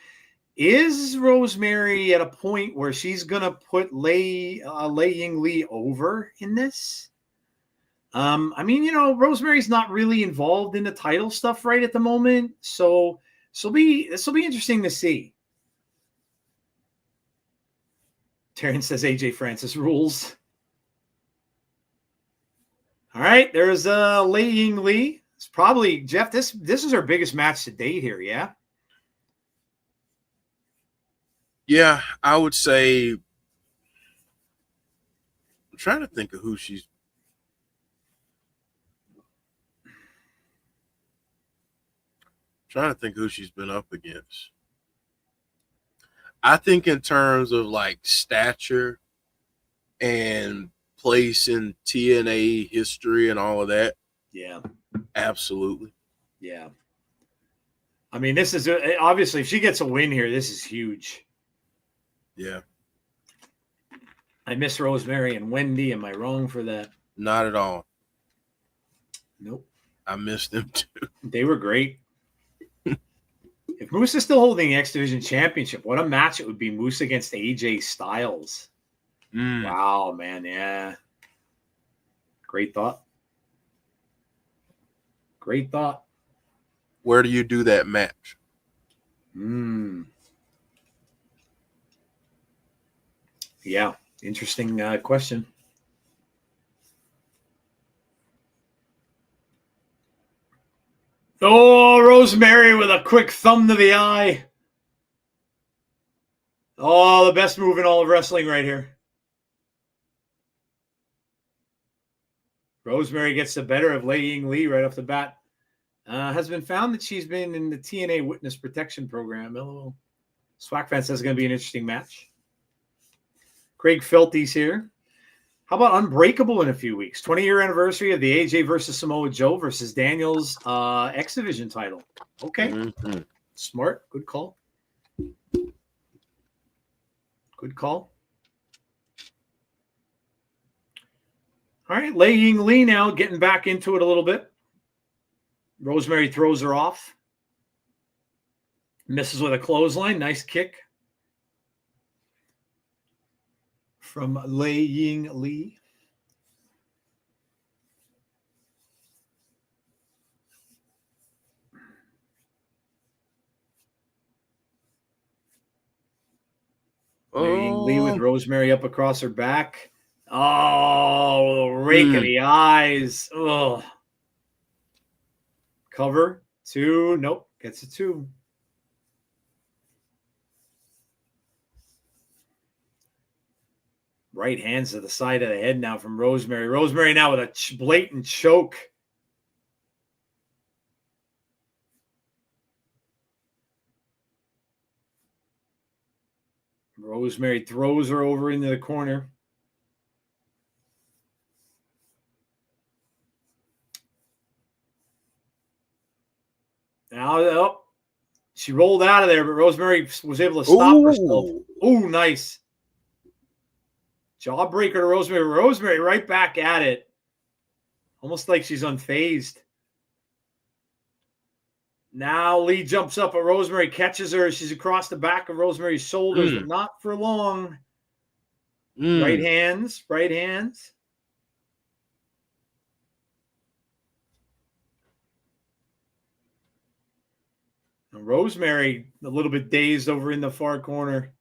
Is Rosemary at a point where she's going to put Lei Ying Lee over in this? I mean, you know, Rosemary's not really involved in the title stuff right at the moment, so this will be interesting to see. Terrence says AJ Francis rules. All right, there's Lei Ying Lee. It's probably Jeff. This is her biggest match to date here. Yeah. Yeah, I would say. I'm trying to think of who she's. Been up against. I think in terms of like stature and place in TNA history and all of that. Yeah. Absolutely. Yeah. I mean, this is obviously if she gets a win here, this is huge. Yeah. I miss Rosemary and Wendy. Am I wrong for that? Not at all. Nope. I miss them too. They were great. If Moose is still holding the X Division Championship, what a match it would be, Moose against AJ Styles. Wow, man. Yeah. Great thought. Great thought. Where do you do that match? Yeah. Interesting question. Oh, Rosemary with a quick thumb to the eye. Oh, the best move in all of wrestling right here. Rosemary gets the better of Lei Ying Lee right off the bat. Has been found that she's been in the TNA Witness Protection Program. LOL. Swag Fan says it's going to be an interesting match. Craig Felty's here. How about Unbreakable in a few weeks? 20-year anniversary of the AJ versus Samoa Joe versus Daniel's X Division title. Okay. Smart. Good call. Good call. All right. Lei Ying Lee now getting back into it a little bit. Rosemary throws her off. Misses with a clothesline. Nice kick from Lei Ying Lee. Lei Ying Lee with Rosemary up across her back. Oh, rake of the eyes. Oh. Cover. 2. Nope. Gets a 2. Right hands to the side of the head now from Rosemary. Rosemary now with a blatant choke. Rosemary throws her over into the corner. Now, she rolled out of there, but Rosemary was able to stop herself. Oh, nice. Jawbreaker to Rosemary. Rosemary right back at it. Almost like she's unfazed. Now Lee jumps up, but Rosemary catches her. She's across the back of Rosemary's shoulders, but not for long. Right hands. Right hands. And Rosemary, a little bit dazed over in the far corner.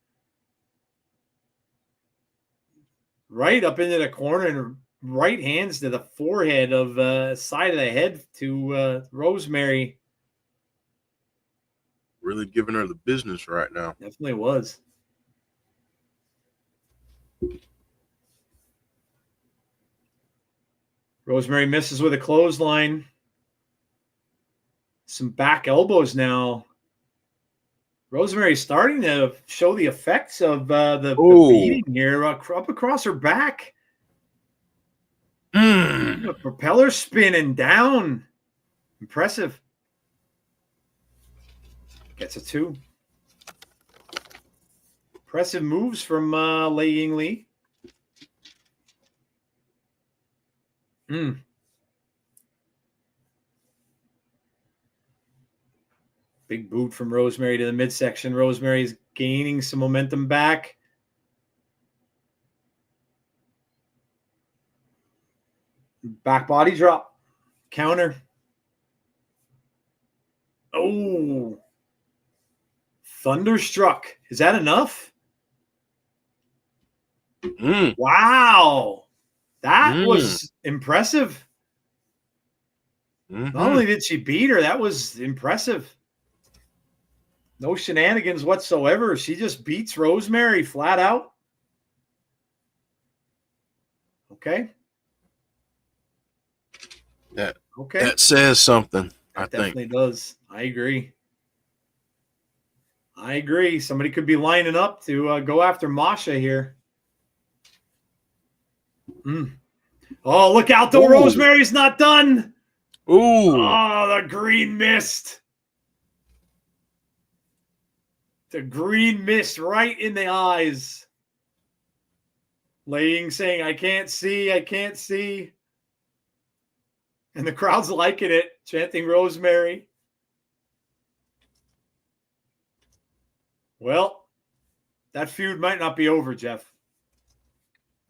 Right up into the corner and right hands to the forehead of side of the head to Rosemary. Really giving her the business right now. Definitely was. Rosemary misses with a clothesline. Some back elbows now. Rosemary's starting to show the effects of the beating here up across her back. The propeller spinning down. Impressive. Gets a 2. Impressive moves from Lei Ying Lee. Big boot from Rosemary to the midsection. Rosemary's gaining some momentum back. Back body drop. Counter. Oh. Thunderstruck. Is that enough? Wow. That was impressive. Not only did she beat her, that was impressive. No shenanigans whatsoever. She just beats Rosemary flat out. Okay. That says something. I think definitely does. I agree. Somebody could be lining up to go after Masha here. Oh, look out, though. Rosemary's not done. Oh, the green mist. The green mist right in the eyes. Lei Ying saying, I can't see. And the crowd's liking it, chanting Rosemary. Well, that feud might not be over, Jeff.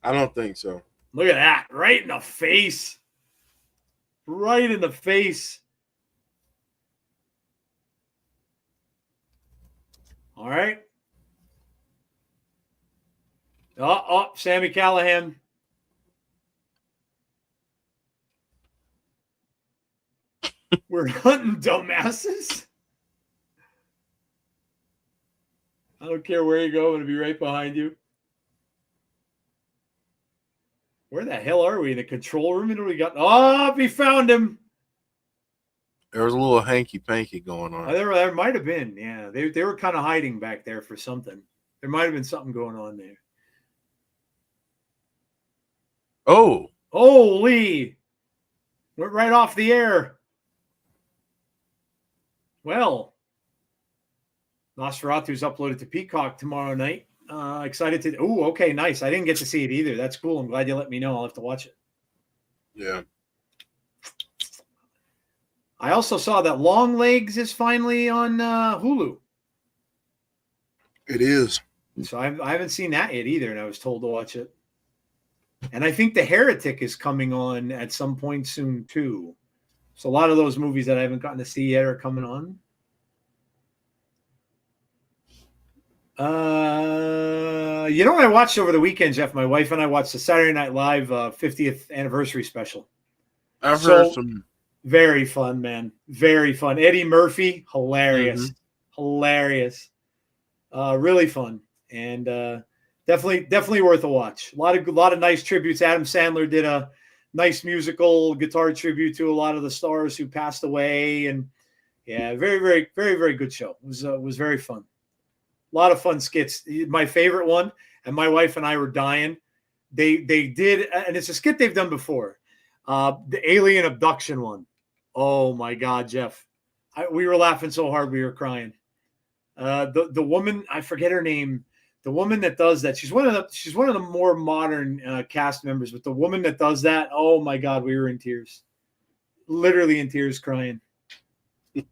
I don't think so. Look at that. Right in the face. Right in the face. All right. Oh, Sami Callihan. We're hunting dumbasses. I don't care where you go. I'm going to be right behind you. Where the hell are we? In the control room? What do we got? Oh, we found him. There was a little hanky-panky going on. There might have been. Yeah, they were kind of hiding back there for something. There might have been something going on there. Oh. Holy. Went right off the air. Well, Nosferatu's uploaded to Peacock tomorrow night. Excited to. Oh, okay, nice. I didn't get to see it either. That's cool. I'm glad you let me know. I'll have to watch it. Yeah. I also saw that Long Legs is finally on Hulu. It is. So I haven't seen that yet either, and I was told to watch it. And I think The Heretic is coming on at some point soon too. So a lot of those movies that I haven't gotten to see yet are coming on. You know what I watched over the weekend, Jeff? My wife and I watched the Saturday Night Live 50th anniversary special. I've heard some. Very fun, man. Very fun. Eddie Murphy, hilarious. Hilarious. Really fun. And definitely worth a watch. A lot of nice tributes. Adam Sandler did a nice musical guitar tribute to a lot of the stars who passed away. And yeah, very, very, very, very good show. It was very fun. A lot of fun skits. My favorite one, and my wife and I were dying. They did, and it's a skit they've done before. The alien abduction one. Oh my God, Jeff. We were laughing so hard we were crying. The woman, I forget her name. The woman that does that, she's one of the more modern cast members, but the woman that does that, oh my God, we were in tears. Literally in tears crying. It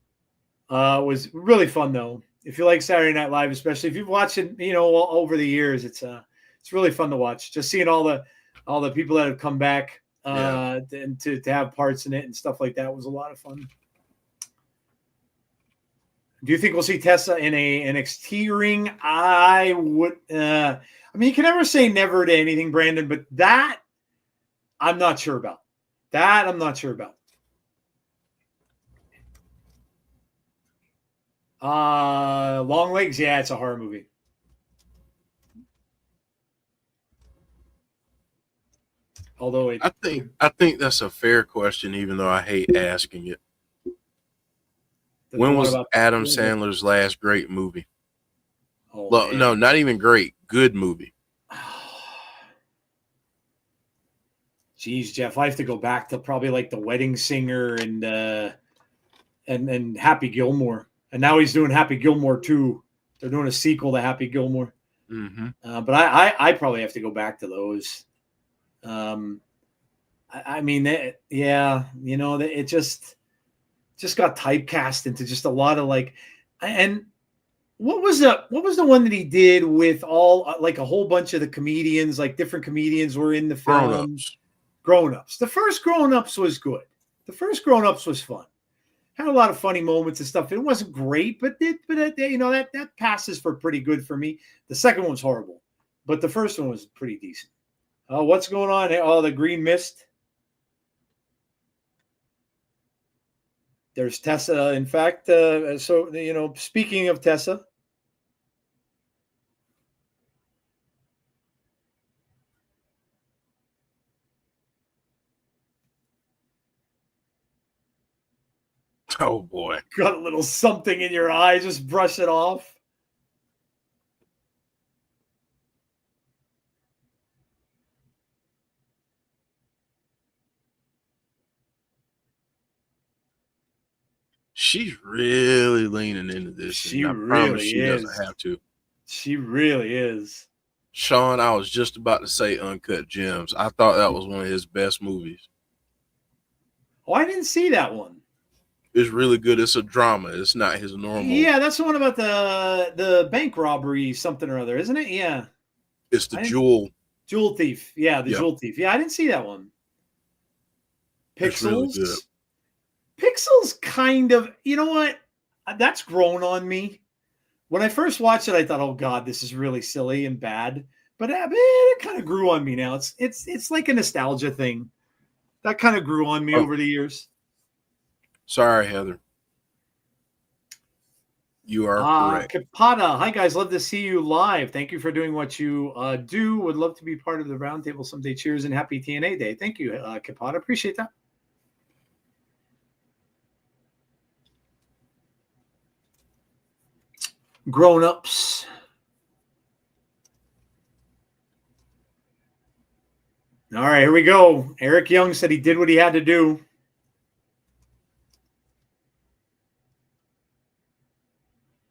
was really fun though. If you like Saturday Night Live, especially if you've watched it, over the years, it's really fun to watch. Just seeing all the people that have come back and to have parts in it and stuff like that was a lot of fun. Do you think we'll see Tessa in a NXT ring? I would. I mean, you can never say never to anything, Brandon, but that I'm not sure about. Long Legs, yeah, it's a horror movie. Although I think that's a fair question, even though I hate asking it. When was Adam Sandler's last great movie? Oh, Well, no, not even great. Good movie. Geez, Jeff, I have to go back to probably like The Wedding Singer and Happy Gilmore. And now he's doing Happy Gilmore 2. They're doing a sequel to Happy Gilmore. Mm-hmm. But I probably have to go back to those. I mean, it just got typecast into just a lot of like, and what was the one that he did with all like a whole bunch of the comedians, like different comedians were in the film. Grown-ups. The first Grown-ups was good. The first Grown-ups was fun. Had a lot of funny moments and stuff. It wasn't great, but that passes for pretty good for me. The second one was horrible, but the first one was pretty decent. What's going on? Oh, the green mist. There's Tessa. In fact, speaking of Tessa. Oh, boy. Got a little something in your eye. Just brush it off. She's really leaning into this. She I really promise she is. doesn't have to. She really is. Sean, I was just about to say Uncut Gems. I thought that was one of his best movies. Oh, I didn't see that one. It's really good. It's a drama. It's not his normal. Yeah, that's the one about the bank robbery, something or other, isn't it? Yeah. It's the jewel thief. Yeah, jewel thief. Yeah, I didn't see that one. Pixels. Really good. Pixels kind of, you know what? That's grown on me. When I first watched it, I thought, "Oh God, this is really silly and bad." But it kind of grew on me now. It's like a nostalgia thing. That kind of grew on me over the years. Sorry, Heather. You are correct. Kapata, hi guys, love to see you live. Thank you for doing what you do. Would love to be part of the roundtable someday. Cheers and happy TNA Day. Thank you, Kapata. Appreciate that. Grown-ups. All right, here we go. Eric Young said he did what he had to do.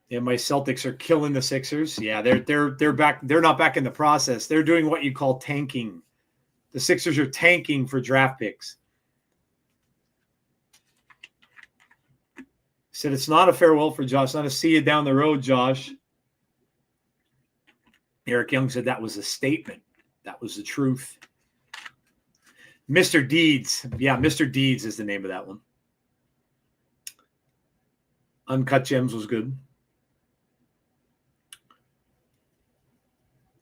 Yeah, my Celtics are killing the Sixers. Yeah, they're back. They're not back in the process. They're doing what you call tanking. The Sixers are tanking for draft picks. Said it's not a farewell for Josh, not a see you down the road, Josh. Eric Young said that was a statement. That was the truth. Mr. Deeds. Yeah, Mr. Deeds is the name of that one. Uncut Gems was good.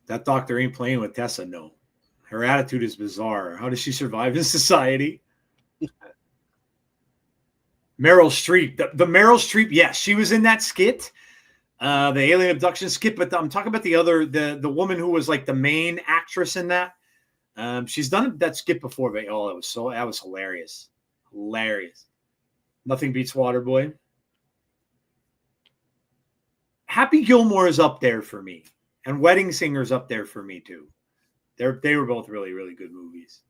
That doctor ain't playing with Tessa, no. Her attitude is bizarre. How does she survive in society? Meryl Streep. The Meryl Streep, yes, she was in that skit, the alien abduction skit, but I'm talking about the woman who was like the main actress in that. She's done that skit before, but that was hilarious. Hilarious. Nothing beats Waterboy. Happy Gilmore is up there for me. And Wedding Singer's up there for me too. They were both really, really good movies.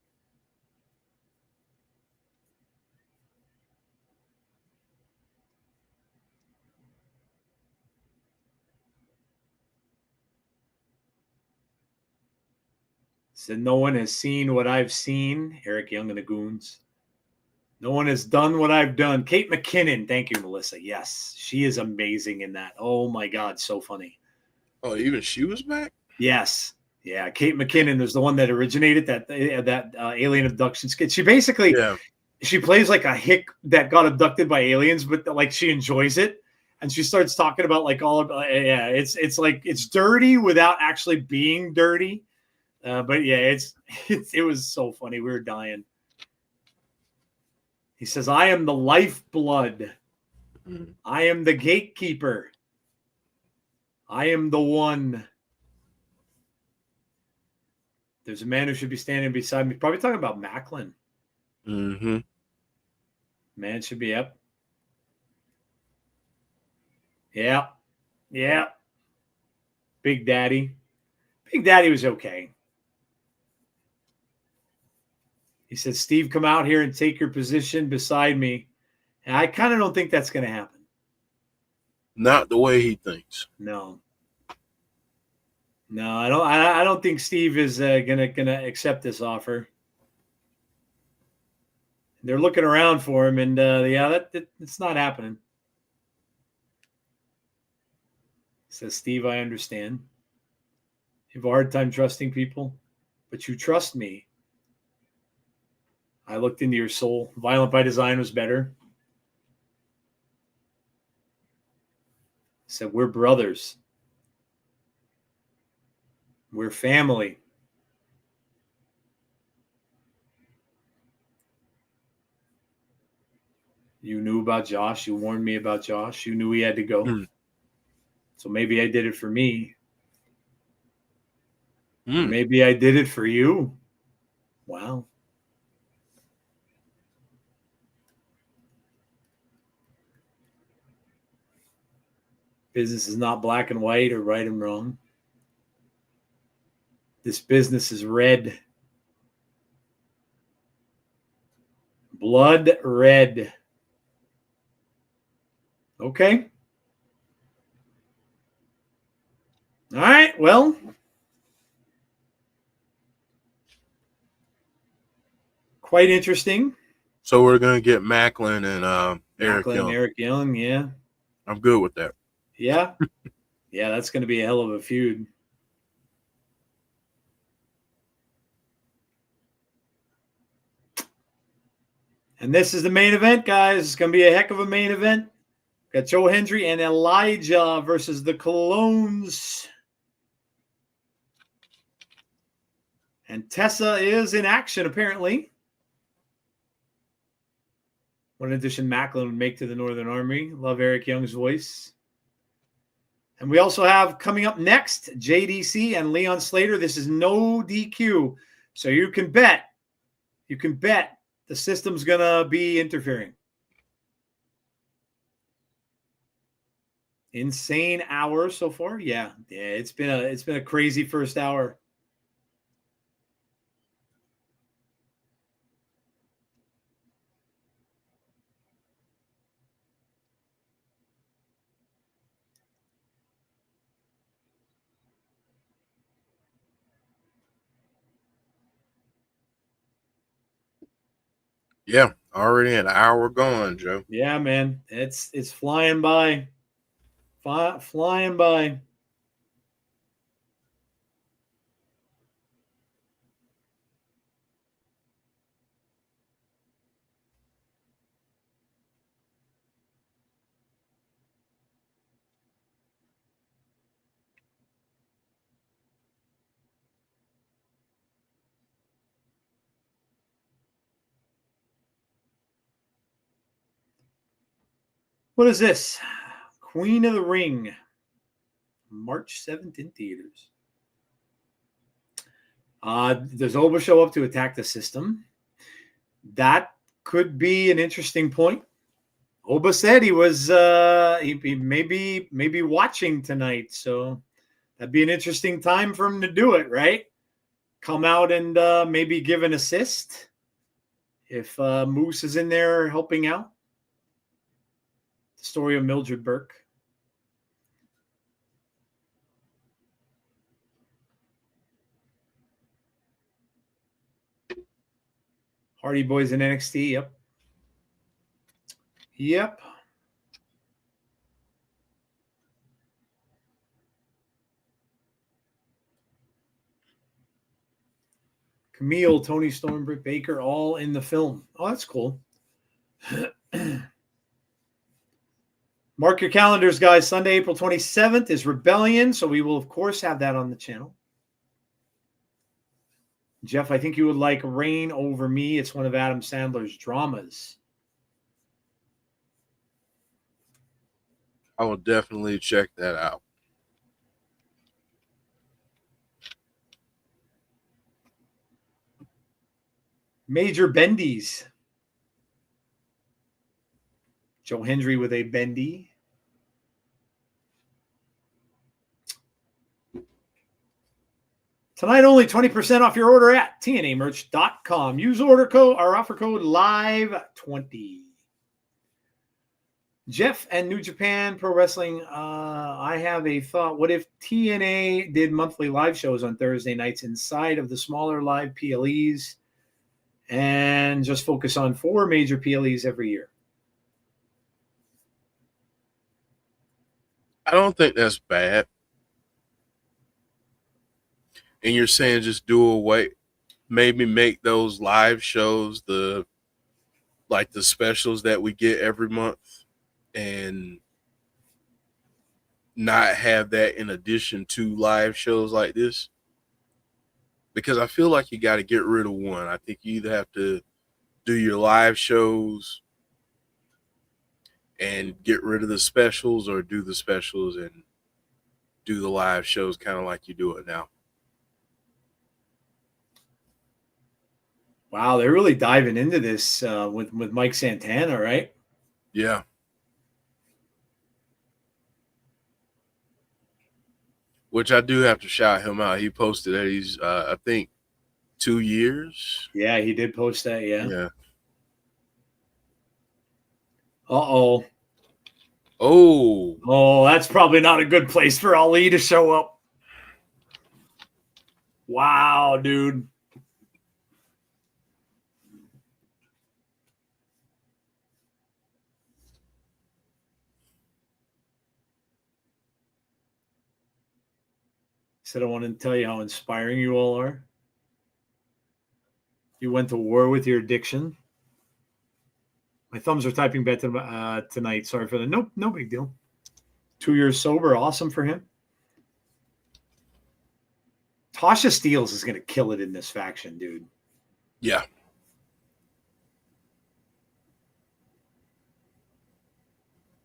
Said no one has seen what I've seen. Eric Young and the Goons. No one has done what I've done. Kate McKinnon. Thank you, Melissa. Yes, she is amazing in that. Oh my God, so funny. Oh, even she was back? Yes. Yeah, Kate McKinnon is the one that originated that alien abduction skit. She basically, she plays like a hick that got abducted by aliens, but like she enjoys it, and she starts talking about like all of it's like it's dirty without actually being dirty, but yeah, it was so funny. We were dying. He says, "I am the lifeblood. I am the gatekeeper. I am the one." There's a man who should be standing beside me. Probably talking about Macklin. Mm-hmm. Man should be up. Yeah. Yeah. Big Daddy. Big Daddy was okay. He said, Steve, come out here and take your position beside me. And I kind of don't think that's going to happen. Not the way he thinks. No, I don't think Steve is gonna accept this offer. They're looking around for him, and it's not happening. Says Steve, I understand. You have a hard time trusting people, but you trust me. I looked into your soul. Violent by Design was better. Said we're brothers. We're family. You knew about Josh. You warned me about Josh. You knew he had to go. So maybe I did it for me. Maybe I did it for you. Wow. Business is not black and white or right and wrong. This business is red. Blood red. Okay. All right. Well, quite interesting. So we're going to get Macklin and Eric Young. Eric Young, yeah. I'm good with that. Yeah. Yeah, that's going to be a hell of a feud. And this is the main event, guys. It's going to be a heck of a main event. Got Joe Hendry and Elijah versus the Clones. And Tessa is in action, apparently. What addition Macklin would make to the Northern Army. Love Eric Young's voice. And we also have coming up next, JDC and Leon Slater. This is no DQ. So you can bet the system's going to be interfering. Insane hour so far. Yeah, it's been a crazy first hour. Yeah, already an hour gone, Joe. Yeah, man. It's flying by. Flying by. What is this? Queen of the Ring. March 7th in theaters. Does Oba show up to attack the system? That could be an interesting point. Oba said he was he maybe watching tonight, so that'd be an interesting time for him to do it, right? Come out and maybe give an assist if Moose is in there helping out. The story of Mildred Burke. Hardy Boys in NXT, yep. Yep. Camille, Tony Storm, Britt Baker, all in the film. Oh, that's cool. Mark your calendars, guys. Sunday, April 27th is Rebellion, so we will, of course, have that on the channel. Jeff, I think you would like Reign Over Me. It's one of Adam Sandler's dramas. I will definitely check that out. Major bendies. Joe Hendry with a bendy. Tonight only 20% off your order at tnamerch.com. Use order code or offer code LIVE20. Jeff and New Japan Pro Wrestling, I have a thought. What if TNA did monthly live shows on Thursday nights inside of the smaller live PLEs and just focus on 4 major PLEs every year? I don't think that's bad. And you're saying just do away, maybe make those live shows the specials that we get every month, and not have that in addition to live shows like this. Because I feel like you got to get rid of one. I think you either have to do your live shows and get rid of the specials, or do the specials and do the live shows kind of like you do it now. Wow, they're really diving into this with Mike Santana, right? Yeah. Which I do have to shout him out. He posted that he's, I think, 2 years. Yeah, he did post that, yeah. Yeah. Uh-oh. Oh, that's probably not a good place for Ali to show up. Wow, dude. Said I wanted to tell you how inspiring you all are. You went to war with your addiction. My thumbs are typing bad tonight. Sorry for that. Nope, no big deal. 2 years sober, awesome for him. Tasha Steelz is going to kill it in this faction, dude. yeah.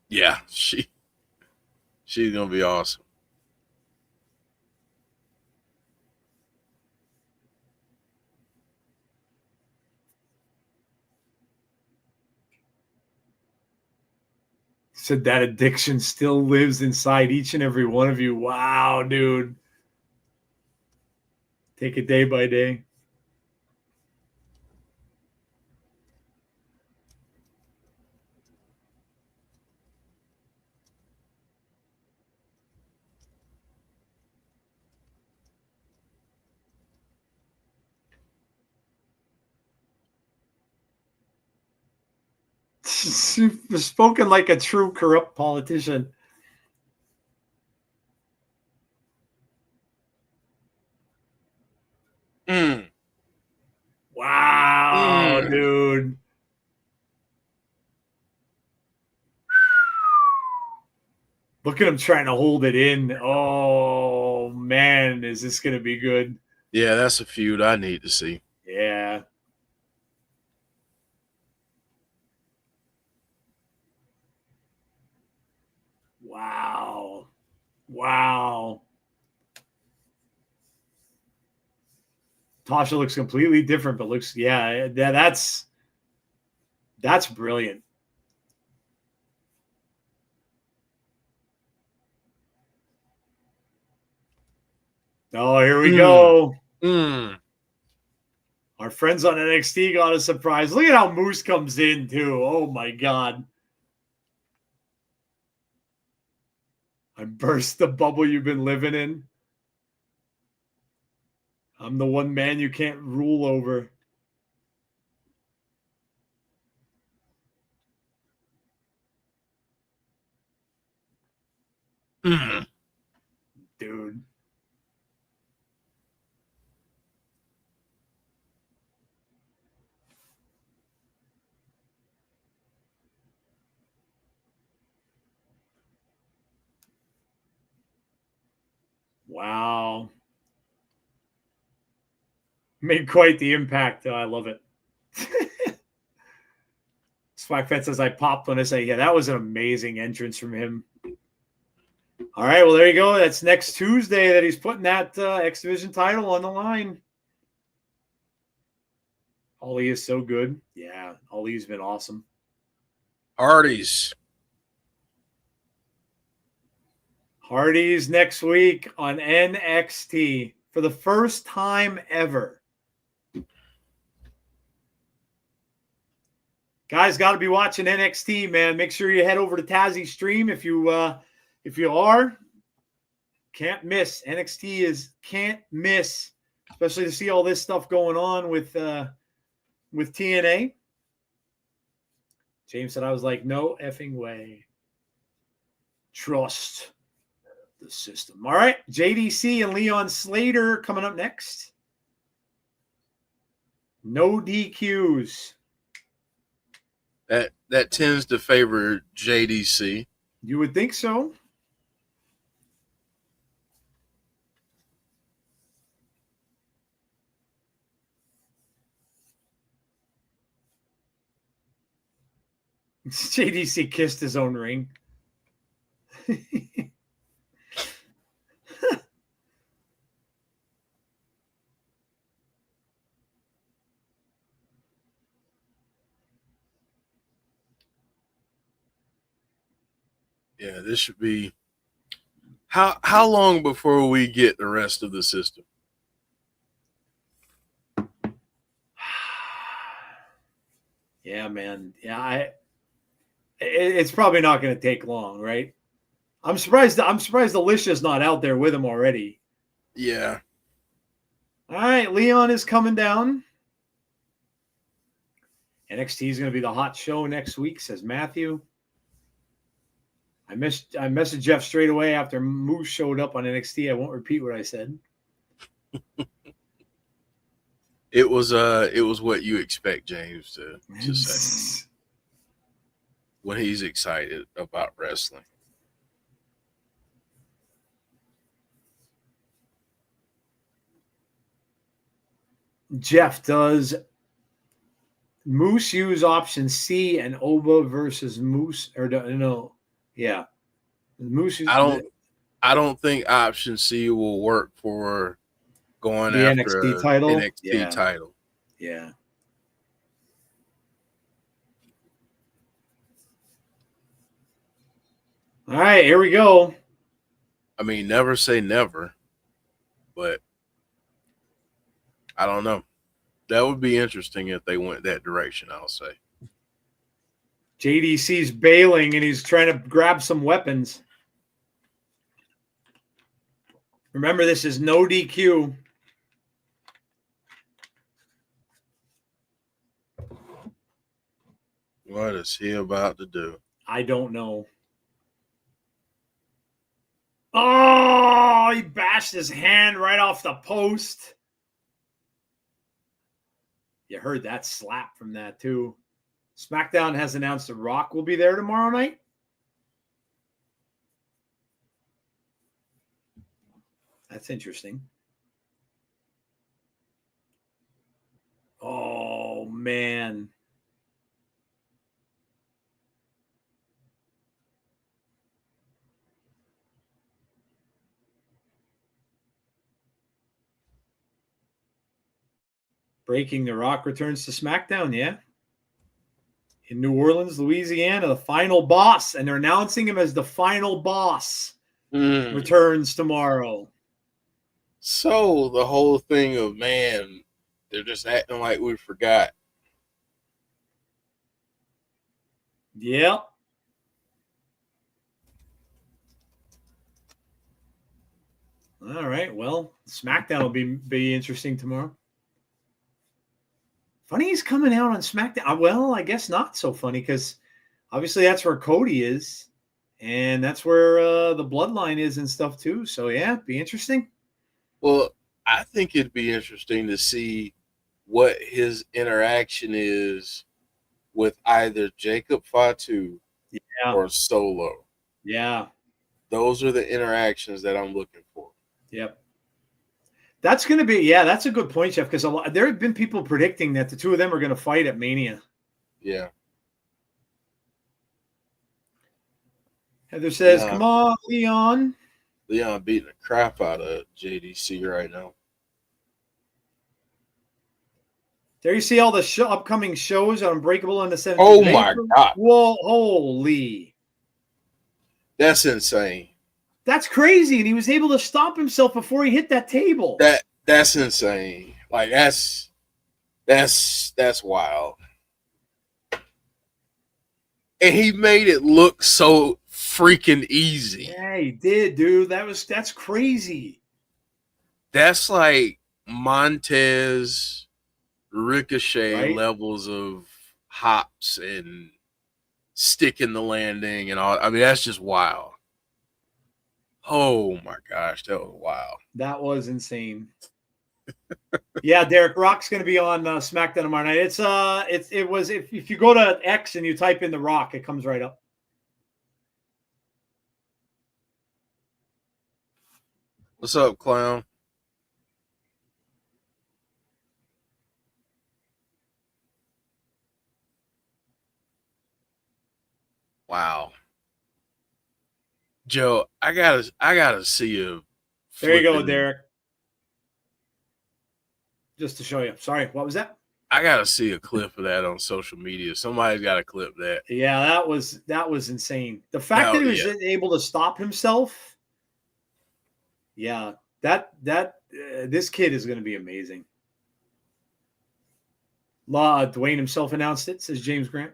Yeah, she's going to be awesome. Said that addiction still lives inside each and every one of you. Wow, dude. Take it day by day. Spoken like a true corrupt politician. Wow, dude. Look at him trying to hold it in. Oh, man, is this going to be good? Yeah, that's a feud I need to see. Yeah. Wow. Wow. Tasha looks completely different, but looks, yeah, that's brilliant. Oh, here we go. Our friends on NXT got a surprise. Look at how Moose comes in, too. Oh, my God. I burst the bubble you've been living in. I'm the one man you can't rule over. Dude. Wow. Made quite the impact. I love it. Swagfed says I popped when I say, yeah, that was an amazing entrance from him. All right, well, there you go. That's next Tuesday that he's putting that X Division title on the line. Ali is so good. Yeah, Ali's been awesome. Hardys next week on NXT for the first time ever. Guys, got to be watching NXT, man. Make sure you head over to Tazzy's stream if you are. Can't miss. NXT is can't miss, especially to see all this stuff going on with TNA. James said, I was like, no effing way. Trust the system. All right, JDC and Leon Slater coming up next. No DQs. that tends to favor JDC. You would think so. JDC kissed his own ring. Yeah, this should be how long before we get the rest of the system? Yeah, man. Yeah, it's probably not going to take long, right? I'm surprised Alicia's not out there with him already. Yeah. All right, Leon is coming down. NXT is going to be the hot show next week, says Matthew. I messaged Jeff straight away after Moose showed up on NXT. I won't repeat what I said. It was what you expect James to say when he's excited about wrestling. Jeff, does Moose use option C and Oba versus Moose or no? Yeah, Moose. I don't think option C will work for going the after NXT title. NXT title. Yeah. All right, here we go. I mean, never say never, but I don't know. That would be interesting if they went that direction, I'll say. JDC's bailing and he's trying to grab some weapons. Remember, this is no DQ. What is he about to do? I don't know. Oh, he bashed his hand right off the post. You heard that slap from that, too. SmackDown has announced that Rock will be there tomorrow night. That's interesting. Oh, man. Breaking, The Rock returns to SmackDown, yeah. In New Orleans, Louisiana, the final boss, and they're announcing him as the final boss, returns tomorrow. So the whole thing of, man, they're just acting like we forgot. Yep. All right. Well, SmackDown will be interesting tomorrow. Funny he's coming out on SmackDown. Well, I guess not so funny because obviously that's where Cody is, and that's where the Bloodline is and stuff too. So yeah, be interesting. Well, I think it'd be interesting to see what his interaction is with either Jacob Fatu or Solo. Yeah. Those are the interactions that I'm looking for. Yep. That's going to be, that's a good point, Jeff, because there have been people predicting that the two of them are going to fight at Mania. Yeah. Heather says, come on, Leon. Leon beating the crap out of JDC right now. There you see all the upcoming shows on Unbreakable on the 17th. Oh my God. Whoa, holy. That's insane. That's crazy. And he was able to stop himself before he hit that table. That's insane. Like that's wild. And he made it look so freaking easy. Yeah, he did, dude. That's crazy. That's like Montez Ricochet levels of hops and sticking the landing and all. I mean, that's just wild. Oh my gosh, that was wild. That was insane. Yeah, Derek, Rock's going to be on SmackDown tomorrow night. If you go to X and you type in The Rock, it comes right up. What's up, clown? Wow. Joe, I gotta see you. There you go, Derek. Just to show you. Sorry, what was that? I gotta see a clip of that on social media. Somebody's got to clip that. Yeah, that was insane. The fact that he was able to stop himself. Yeah, this kid is going to be amazing. Dwayne himself announced it, says James Grant.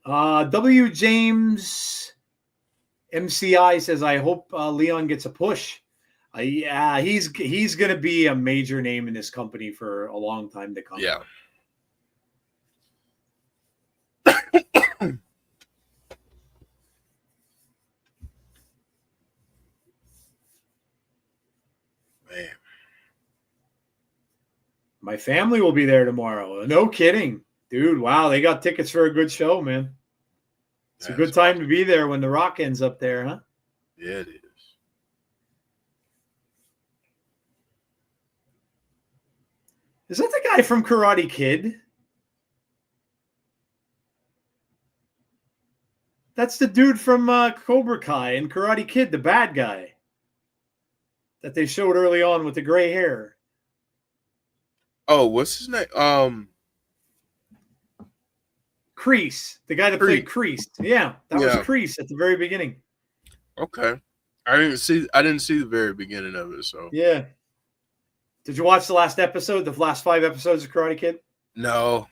W. James MCI says, I hope Leon gets a push. Yeah, he's going to be a major name in this company for a long time to come. Yeah. Man. My family will be there tomorrow. No kidding. Dude, wow, they got tickets for a good show, man. It's a good time to be there when The Rock ends up there, huh? Yeah, it is. Is that the guy from Karate Kid? That's the dude from Cobra Kai and Karate Kid, the bad guy that they showed early on with the gray hair. Oh, what's his name? Kreese, the guy that played Kreese. Yeah, that was Kreese at the very beginning. Okay, I didn't see the very beginning of it. So yeah. Did you watch the last episode, the last 5 episodes of Karate Kid? No,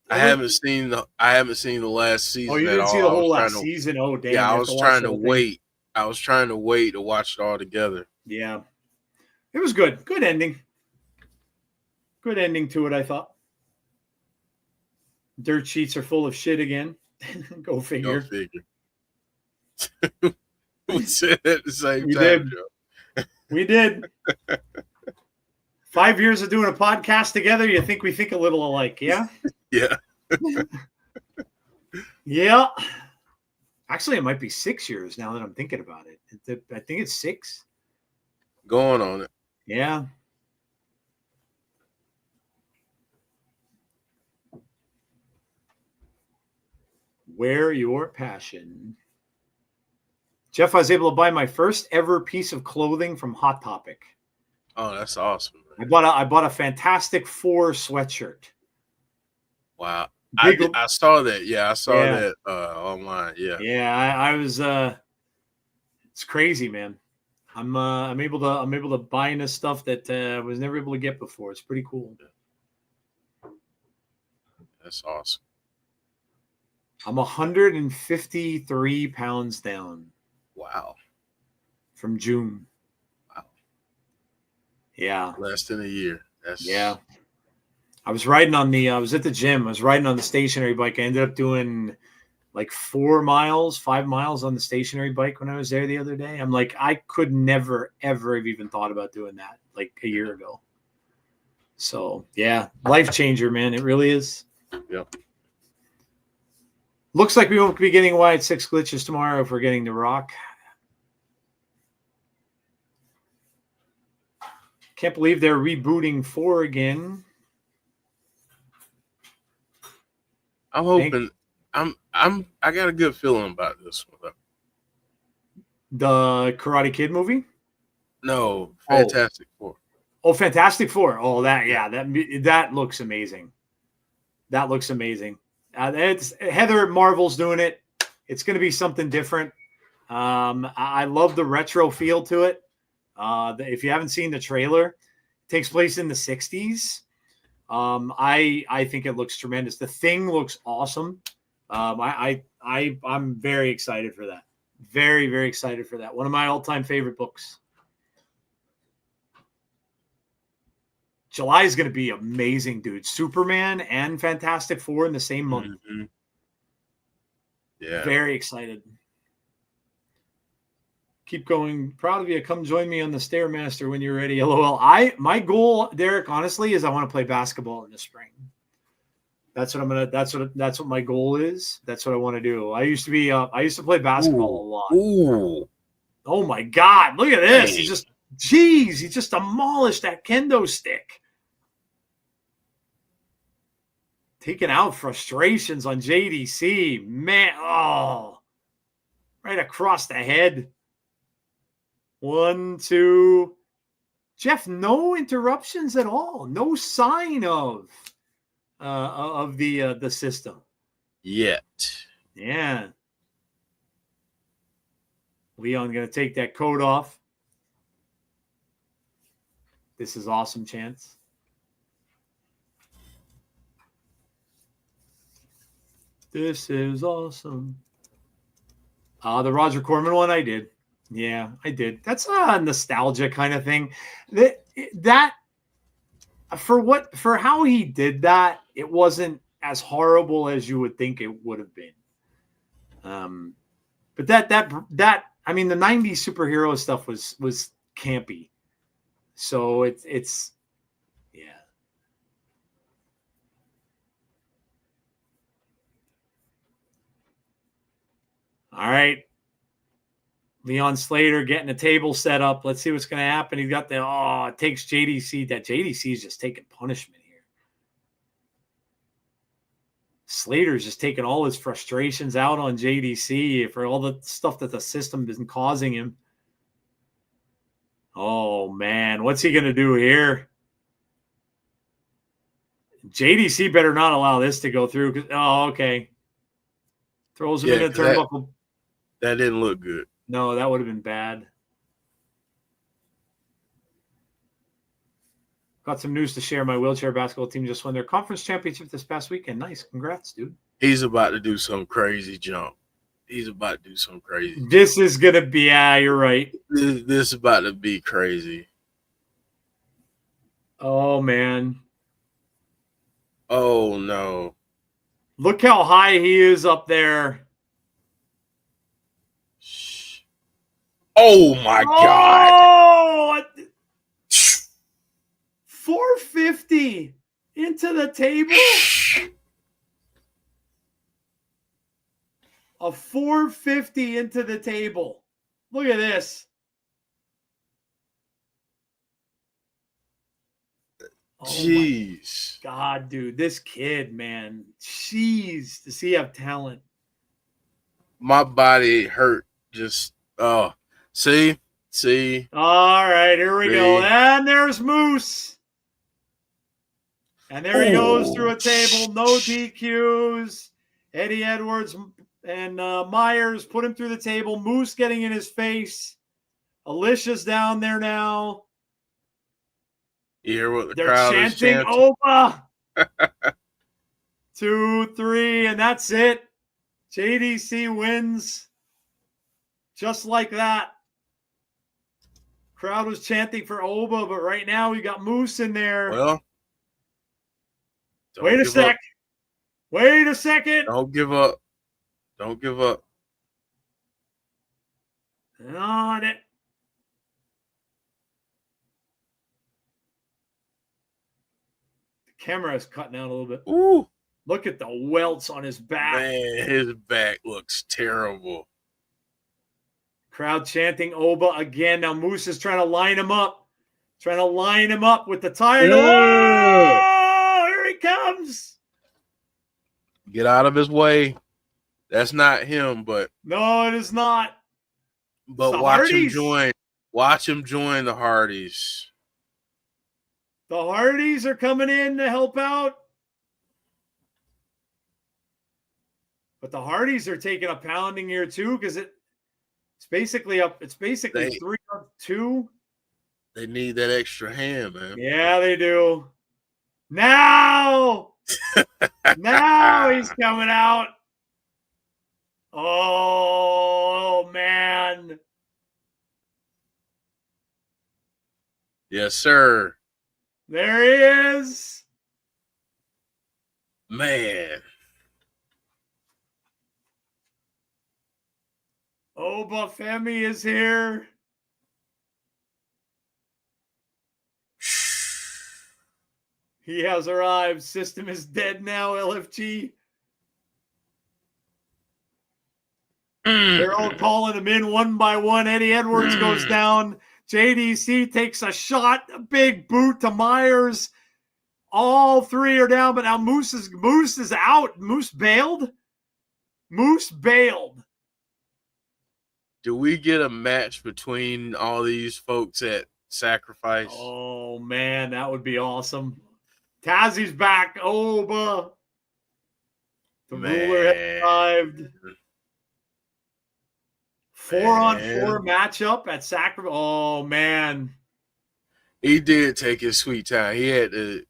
I haven't seen the last season. Oh, you didn't see the whole last season? Oh, damn! Yeah, I was trying to wait. I was trying to wait to watch it all together. Yeah, it was good. Good ending. Good ending to it, I thought. Dirt sheets are full of shit again. Go figure. Go figure. We said it at the same we time, did. Joe. We did. 5 years of doing a podcast together, you think we think a little alike, yeah? Yeah. Yeah. Actually, it might be 6 years now that I'm thinking about it. I think it's 6. Going on it. Yeah. Wear your passion. Jeff, I was able to buy my first ever piece of clothing from Hot Topic. Oh, that's awesome. Man. I bought a Fantastic Four sweatshirt. Wow. I saw that. Yeah, I saw that online. Yeah. Yeah, I was it's crazy, man. I'm able to buy into stuff that I was never able to get before. It's pretty cool. That's awesome. I'm 153 pounds down. Wow. From June. Wow. Yeah. Less than a year. Yeah. I was riding I was at the gym. I was riding on the stationary bike. I ended up doing like 5 miles on the stationary bike when I was there the other day. I'm like, I could never, ever have even thought about doing that like a year ago. So, yeah, life changer, man. It really is. Yep. Looks like we won't be getting Wyatt 6 glitches tomorrow if we're getting The Rock. Can't believe they're rebooting 4 again. I'm hoping. I got a good feeling about this one. The Karate Kid movie? No, Fantastic Four. Oh, Fantastic Four. Oh, that looks amazing. That looks amazing. It's Heather Marvel's doing it. It's going to be something different. I love the retro feel to it. If you haven't seen the trailer, it takes place in the 60s. I think it looks tremendous. The Thing looks awesome. I'm very excited for that. Very, very excited for that. One of my all-time favorite books. July is going to be amazing, dude. Superman and Fantastic Four in the same month. Mm-hmm. Yeah. Very excited. Keep going. Proud of you. Come join me on the Stairmaster when you're ready. LOL. My goal, Derek, honestly, is I want to play basketball in the spring. That's what my goal is. That's what I want to do. I used to play basketball a lot. Ooh. Oh my God. Look at this. Hey. He just demolished that kendo stick. Taking out frustrations on JDC. Man, right across the head. 1, 2. Jeff, no interruptions at all. No sign of the system Yet. Yeah. Leon going to take that coat off. This is awesome, Chance. This is awesome. The Roger Corman one, I did. Yeah, I did. That's a nostalgia kind of thing. That for how he did that, it wasn't as horrible as you would think it would have been. But that I mean, the 90s superhero stuff was campy. So it's yeah. All right. Leon Slater getting the table set up. Let's see what's going to happen. He's got it takes JDC. That JDC is just taking punishment here. Slater's just taking all his frustrations out on JDC for all the stuff that the system isn't causing him. Oh, man. What's he going to do here? JDC better not allow this to go through. Oh, okay. Throws him in a turnbuckle. That didn't look good. No, that would have been bad. Got some news to share. My wheelchair basketball team just won their conference championship this past weekend. Nice. Congrats, dude. He's about to do some crazy jump. He's about to do some crazy. This is going to be, you're right. This is about to be crazy. Oh, man. Oh, no. Look how high he is up there. Oh, my God. 450 into the table. A 450 into the table. Look at this. Jeez. Oh God, dude. This kid, man. Jeez. Does he have talent? My body hurt. Just, see? All right, here we go. And there's Moose. And there he goes through a table. No DQs. Eddie Edwards and Myers put him through the table. Moose getting in his face. Alicia's down there now. You hear what the They're crowd is chanting Oba. 2, 3, and that's it. JDC wins. Just like that. Crowd was chanting for Oba, but right now we got Moose in there. Well, wait a sec. Wait a second. Don't give up. Don't give up. On it. The camera is cutting out a little bit. Ooh. Look at the welts on his back. Man, his back looks terrible. Crowd chanting Oba again. Now Moose is trying to line him up. Trying to line him up with the title. Oh, here he comes. Get out of his way. That's not him, but no, it is not. But watch him join. Watch him join the Hardys. The Hardys are coming in to help out. But the Hardys are taking a pounding here too, because it's basically up. It's basically 3-2. They need that extra hand, man. Yeah, they do. Now he's coming out. Oh man. Yes, sir. There he is. Man. Obafemi is here. He has arrived. System is dead now, LFG. They're all calling him in one by one. Eddie Edwards goes down. JDC takes a shot, a big boot to Myers. All three are down, but now Moose is out. Moose bailed. Do we get a match between all these folks at Sacrifice? Oh, man, that would be awesome. Tazzie's back. Oba. The ruler has arrived. 4-on-4 matchup at Sacrifice. Oh, man. He did take his sweet time. He had to.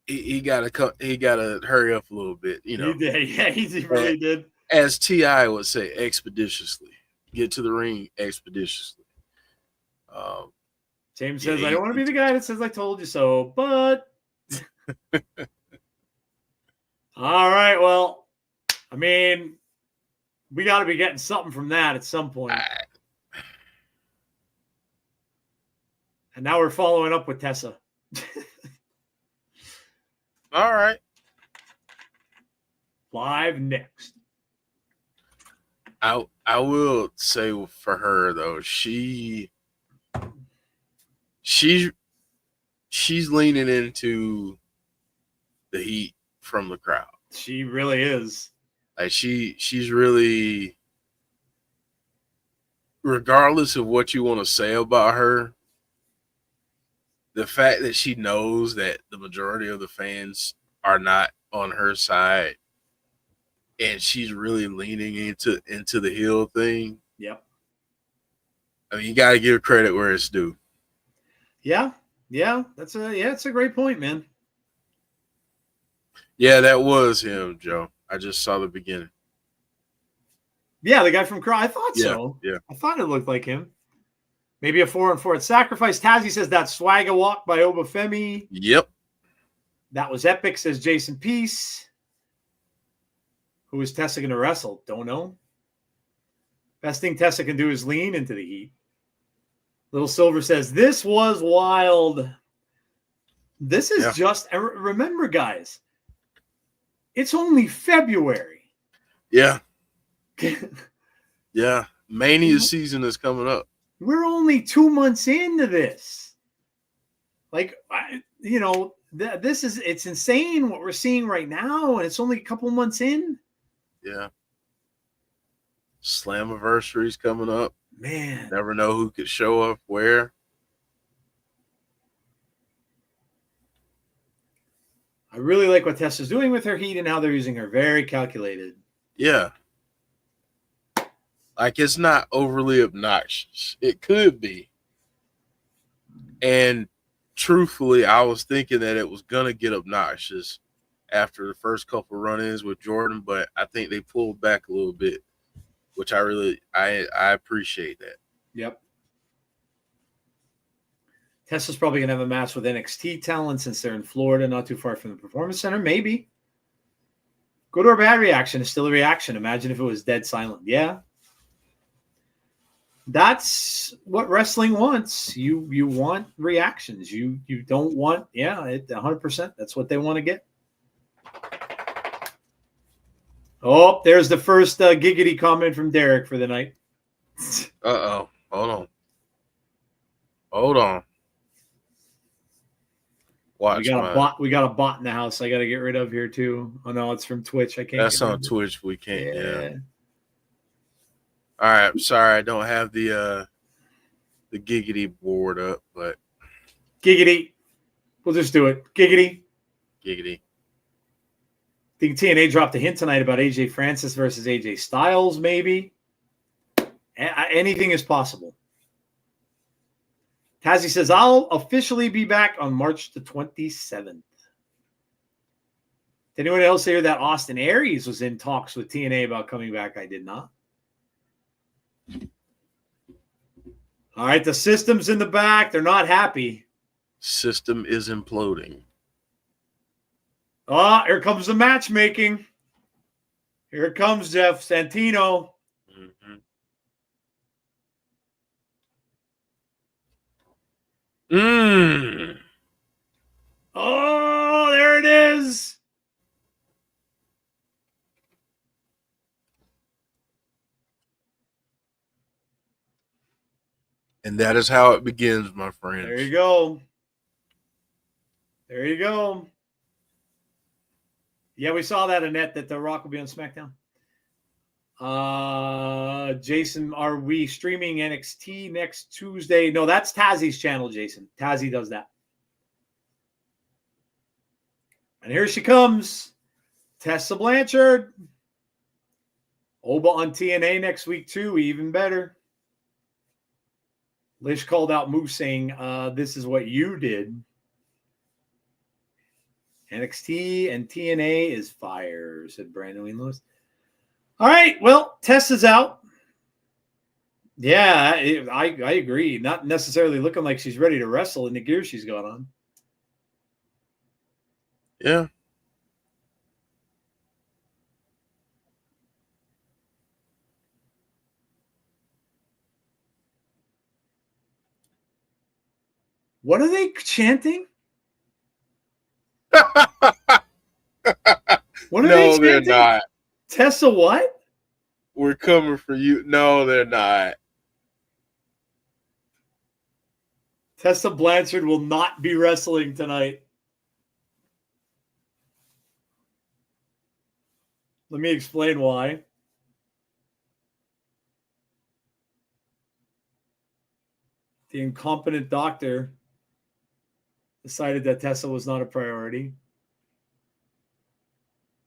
He got to hurry up a little bit. You know. He did. Yeah, he really did. As T.I. would say, expeditiously. Get to the ring expeditiously. James says, I don't want to be the guy that says I told you so, but all right, well, I mean, we got to be getting something from that at some point. And now we're following up with Tessa. All right. Live next. I will say for her though, she's leaning into the heat from the crowd. She really is. Like she's really, regardless of what you want to say about her, the fact that she knows that the majority of the fans are not on her side, and she's really leaning into the heel thing. Yep. I mean, you got to give credit where it's due. Yeah. It's a great point, man. Yeah, that was him, Joe. I just saw the beginning. Yeah, the guy from Cry. I thought so. Yeah. I thought it looked like him. Maybe a 4-on-4 at Sacrifice. Tazzy says that swagger walk by Obafemi. Yep. That was epic, says Jason Peace. Who is Tessa going to wrestle? Don't know. Best thing Tessa can do is lean into the heat. Little Silver says, this was wild. This is just, remember, guys, it's only February. Yeah. Yeah. Mania season is coming up. We're only 2 months into this. Like, it's insane what we're seeing right now, and it's only a couple months in. Yeah. Slammiversary's coming up. Man. Never know who could show up where. I really like what Tessa's doing with her heat and how they're using her. Very calculated. Yeah. Like, it's not overly obnoxious. It could be. And truthfully, I was thinking that it was going to get obnoxious after the first couple run-ins with Jordan, but I think they pulled back a little bit, which I appreciate that. Yep. Tessa's probably going to have a match with NXT talent since they're in Florida, not too far from the Performance Center. Maybe. Good or bad reaction is still a reaction. Imagine if it was dead silent. Yeah. That's what wrestling wants. You want reactions. You don't want, 100%. That's what they want to get. Oh, there's the first giggity comment from Derek for the night. Uh-oh. Hold on. Watch we got a bot in the house I got to get rid of here too. Oh no, it's from Twitch. I can't. That's on Twitch. We can't. Yeah. All right. I'm sorry. I don't have the giggity board up, but giggity. We'll just do it. Giggity. Giggity. I think TNA dropped a hint tonight about AJ Francis versus AJ Styles, maybe. Anything is possible. Tazzy says, I'll officially be back on March the 27th. Did anyone else hear that Austin Aries was in talks with TNA about coming back? I did not. All right, the system's in the back. They're not happy. System is imploding. Oh, here comes the matchmaking. Here it comes, Jeff Santino. Oh, there it is. And that is how it begins, my friends. There you go. There you go. Yeah, we saw that, Annette, that The Rock will be on SmackDown. Jason, are we streaming NXT next Tuesday? No, that's Tazzy's channel, Jason. Tazzy does that. And here she comes. Tessa Blanchard. Oba on TNA next week, too. Even better. Lish called out Moose saying, this is what you did. NXT and TNA is fire, said Brandon Wayne Lewis. All right, well, Tessa's out. Yeah, I agree. Not necessarily looking like she's ready to wrestle in the gear she's got on. Yeah. What are they chanting? What are they chanting? They're not. Tessa what? We're coming for you. No, they're not. Tessa Blanchard will not be wrestling tonight. Let me explain why. The incompetent doctor decided that Tessa was not a priority.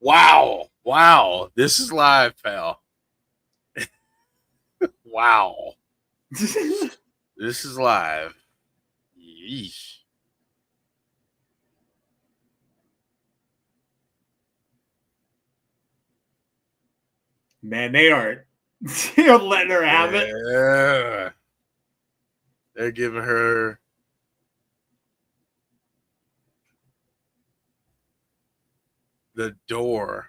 Wow. This is live, pal. Wow. This is live. Yeesh. Man, they aren't letting her have it. Yeah. They're giving her the door.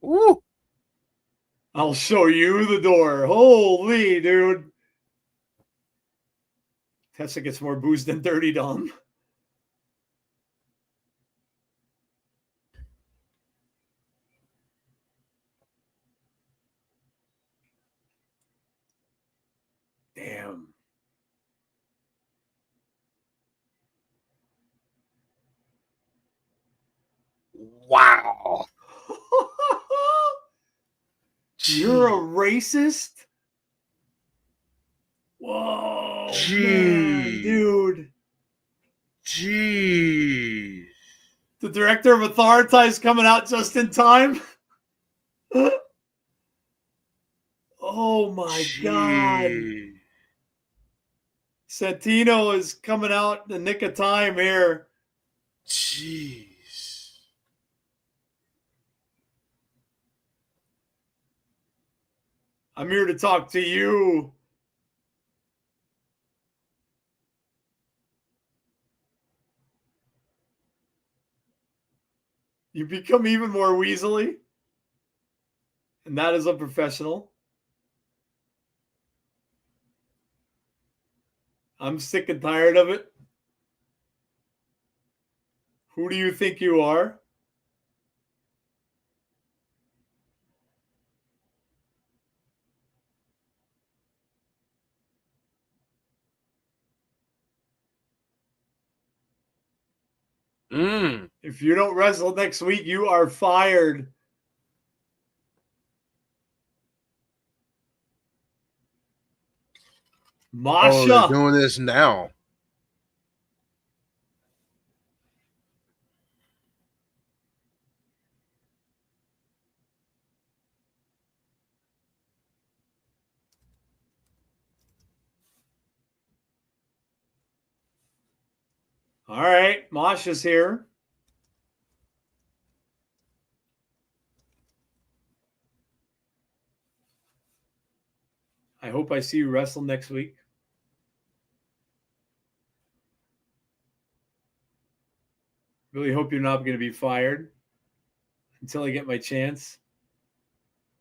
Woo. I'll show you the door. Holy, dude. Tessa gets more booze than Dirty Dom. Damn. Wow. You're a racist? Whoa, man, dude. Jeez. The director of Authority coming out just in time. Oh, my God. Santino is coming out in the nick of time here. Jeez. I'm here to talk to you. You become even more weaselly. And that is unprofessional. I'm sick and tired of it. Who do you think you are? If you don't wrestle next week, you are fired. Oh, they're Masha. doing this now. All right, Masha's here. I hope I see you wrestle next week. Really hope you're not going to be fired until I get my chance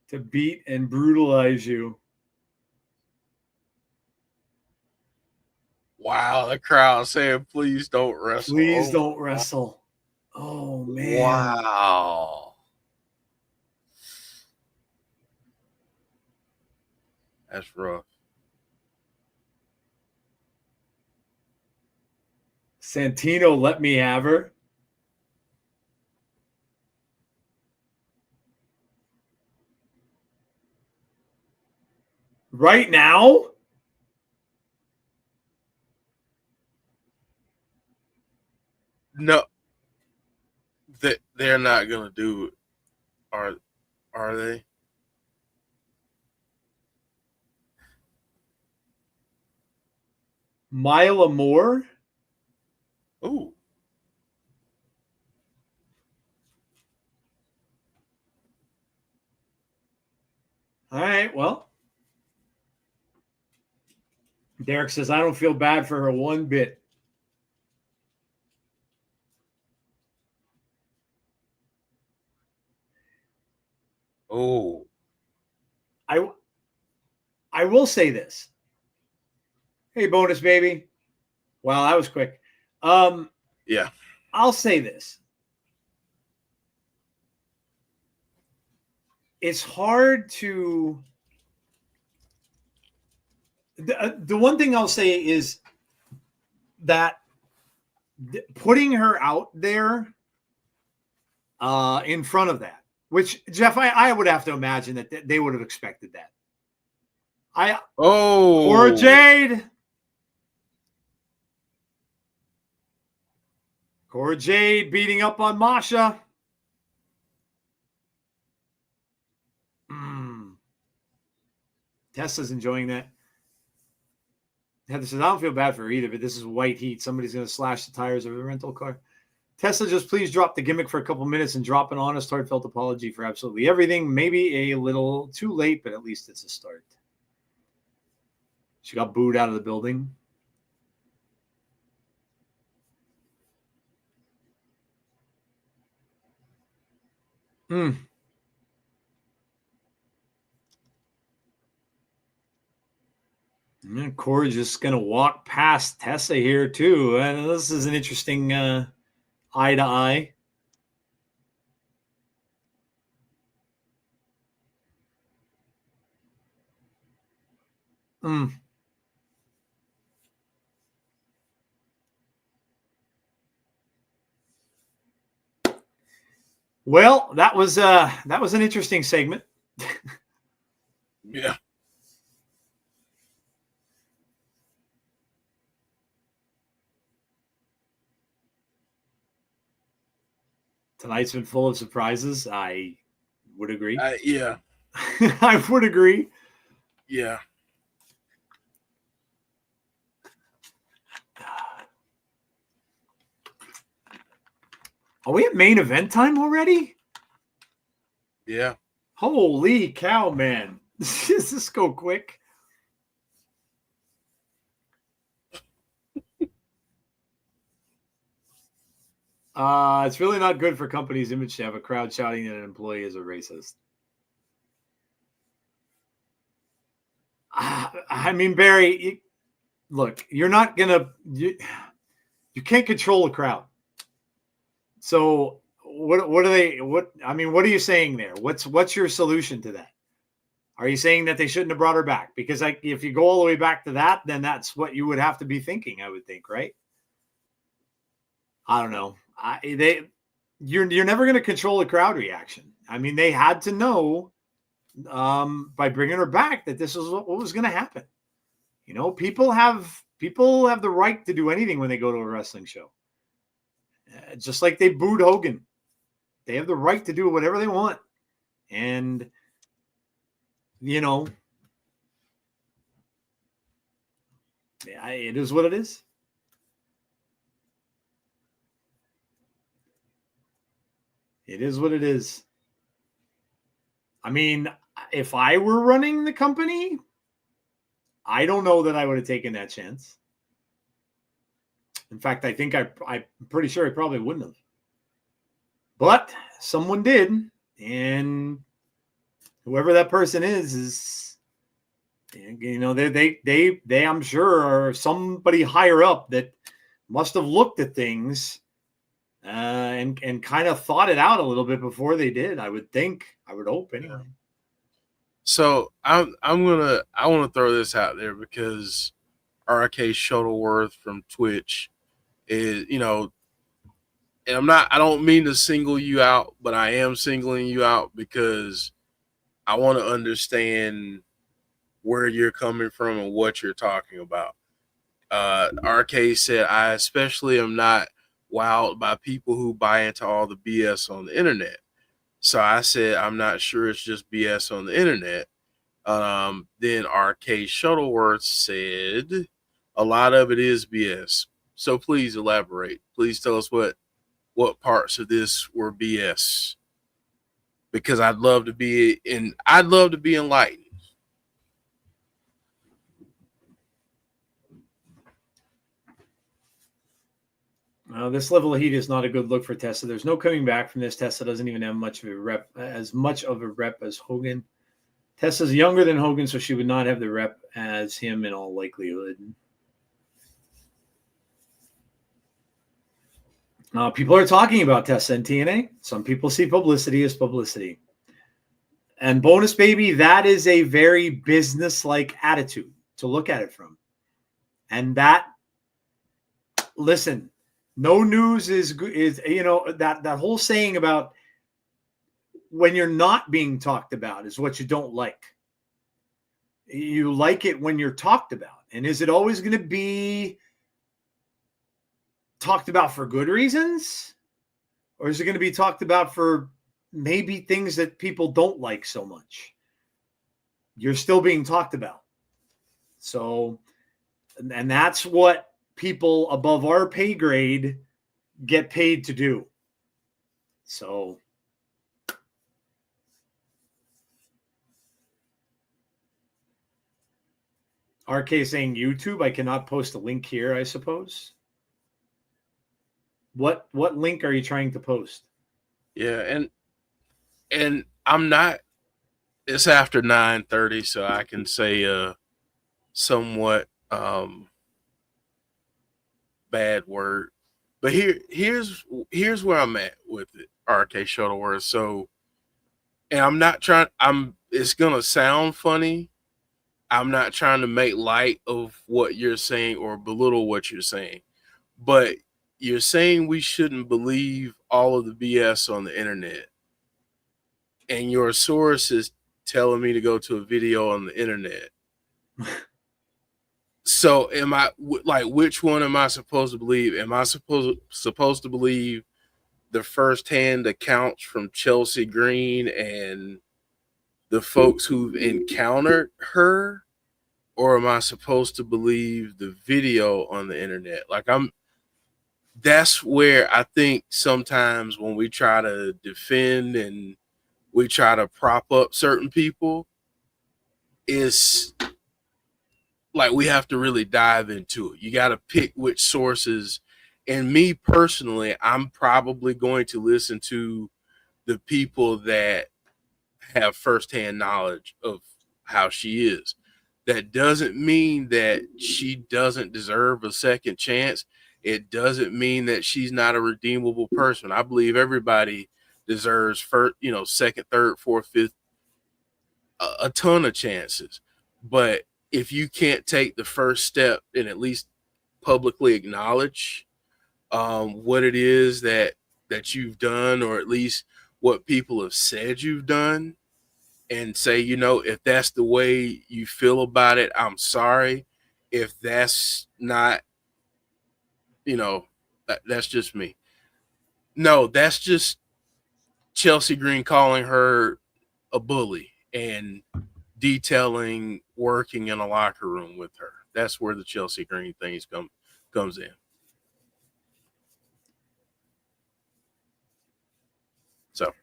to beat and brutalize you. Wow, the crowd saying, "Please don't wrestle." Please don't wrestle. Oh, man. Wow. That's rough. Santino let me have her. Right now? No, they're not gonna do it. Are they? Mila Moore? Ooh. All right, well. Derek says, I don't feel bad for her one bit. Oh. I will say this. Hey, bonus baby. Wow, that was quick. Yeah. I'll say this. It's hard to. The one thing I'll say is that putting her out there in front of that, which, Jeff, I would have to imagine that they would have expected that. Or Jade. Cora Jade beating up on Masha. Tessa's enjoying that. Heather says, I don't feel bad for her either, but this is white heat. Somebody's going to slash the tires of a rental car. Tessa, just please drop the gimmick for a couple minutes and drop an honest, heartfelt apology for absolutely everything. Maybe a little too late, but at least it's a start. She got booed out of the building. And Corey's just going to walk past Tessa here, too. This is an interesting eye to eye. Well, that was an interesting segment. Yeah. Tonight's been full of surprises. I would agree. Yeah. I would agree. Yeah. Are we at main event time already? Yeah. Holy cow, man. Does this go quick? It's really not good for company's image to have a crowd shouting that an employee is a racist. I mean, Barry, look, you're not going to you can't control a crowd. So what are you saying there? What's your solution to that? Are you saying that they shouldn't have brought her back? Because if you go all the way back to that, then that's what you would have to be thinking, I would think, right? I don't know. You're never going to control a crowd reaction. I mean, they had to know by bringing her back that this was what was going to happen. You know, people have the right to do anything when they go to a wrestling show. Just like they booed Hogan. They have the right to do whatever they want. And, you know, it is what it is. It is what it is. I mean, if I were running the company, I don't know that I would have taken that chance. In fact, I think I'm pretty sure I probably wouldn't have. But someone did, and whoever that person is, you know, they I'm sure are somebody higher up that must have looked at things and kind of thought it out a little bit before they did. I would think. I would hope anyway. So I want to throw this out there because RK Shuttleworth from Twitch is, you know, and I don't mean to single you out, but I am singling you out because I want to understand where you're coming from and what you're talking about. RK said, I especially am not wowed by people who buy into all the BS on the internet. So I said, I'm not sure it's just BS on the internet. Then RK Shuttleworth said, a lot of it is BS. So please elaborate. Please tell us what parts of this were BS. Because I'd love to be enlightened. This level of heat is not a good look for Tessa. There's no coming back from this. Tessa doesn't even have much of a rep as Hogan. Tessa's younger than Hogan, so she would not have the rep as him in all likelihood. People are talking about Tessa and TNA. Some people see publicity as publicity. And bonus baby, that is a very business-like attitude to look at it from. And that, listen, no news is you know, that whole saying about when you're not being talked about is what you don't like. You like it when you're talked about. And is it always going to be talked about for good reasons? Or is it going to be talked about for maybe things that people don't like so much? You're still being talked about. So, and that's what people above our pay grade get paid to do. So, RK saying YouTube, I cannot post a link here, I suppose. What link are you trying to post? Yeah, and I'm not, it's after 9:30, so I can say somewhat bad word. But here's where I'm at with it, RK Shuttleworth. So, and it's gonna sound funny. I'm not trying to make light of what you're saying or belittle what you're saying. But you're saying we shouldn't believe all of the BS on the internet. And your source is telling me to go to a video on the internet. So am I, like, which one am I supposed to believe? Am I supposed to believe the firsthand accounts from Chelsea Green and the folks who've encountered her? Or am I supposed to believe the video on the internet? That's where I think sometimes when we try to defend and we try to prop up certain people, is like we have to really dive into it. You got to pick which sources. And me personally, I'm probably going to listen to the people that have firsthand knowledge of how she is. That doesn't mean that she doesn't deserve a second chance. It doesn't mean that she's not a redeemable person. I believe everybody deserves second, third, fourth, fifth, a ton of chances. But if you can't take the first step and at least publicly acknowledge what it is that you've done, or at least what people have said you've done, and say, if that's the way you feel about it, I'm sorry. if that's not, that's just me. No, that's just Chelsea Green calling her a bully and detailing working in a locker room with her. That's where the Chelsea Green things comes in. So,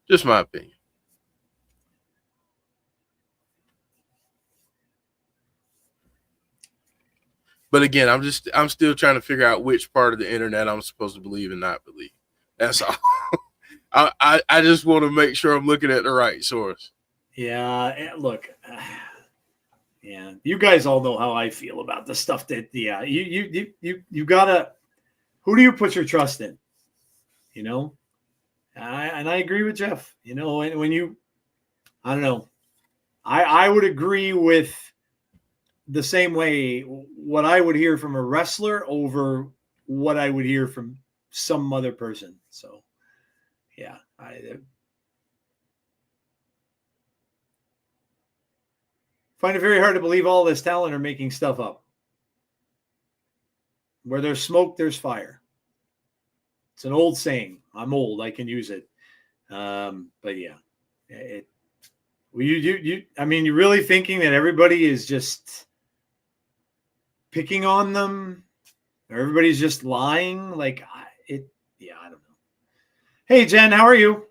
just my opinion. But again, I'm still trying to figure out which part of the internet I'm supposed to believe and not believe. That's all. I just want to make sure I'm looking at the right source. Yeah, look, yeah, you guys all know how I feel about the stuff that you gotta. Who do you put your trust in? And I agree with Jeff. When you, I don't know, I would agree with the same way what I would hear from a wrestler over what I would hear from some other person. So, yeah, I find it very hard to believe all this talent are making stuff up. Where there's smoke, there's fire. It's an old saying. I'm old. I can use it. But yeah, I mean, you're really thinking that everybody is just picking on them, or everybody's just lying? Like yeah, I don't know. Hey, Jen, how are you?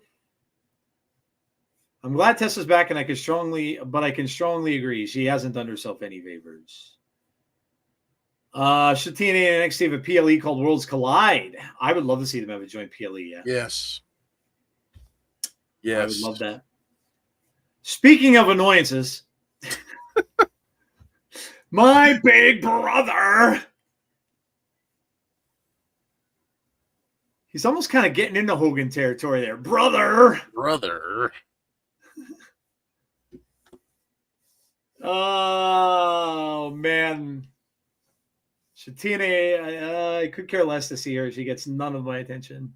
I'm glad Tessa's back, and I can strongly agree she hasn't done herself any favors. Should TNA and NXT have a PLE called Worlds Collide? I would love to see them have a joint PLE. Yeah. Yes. I would love that. Speaking of annoyances, my big brother. He's almost kind of getting into Hogan territory there. Brother. Oh, man. So TNA, I could care less to see her. She gets none of my attention.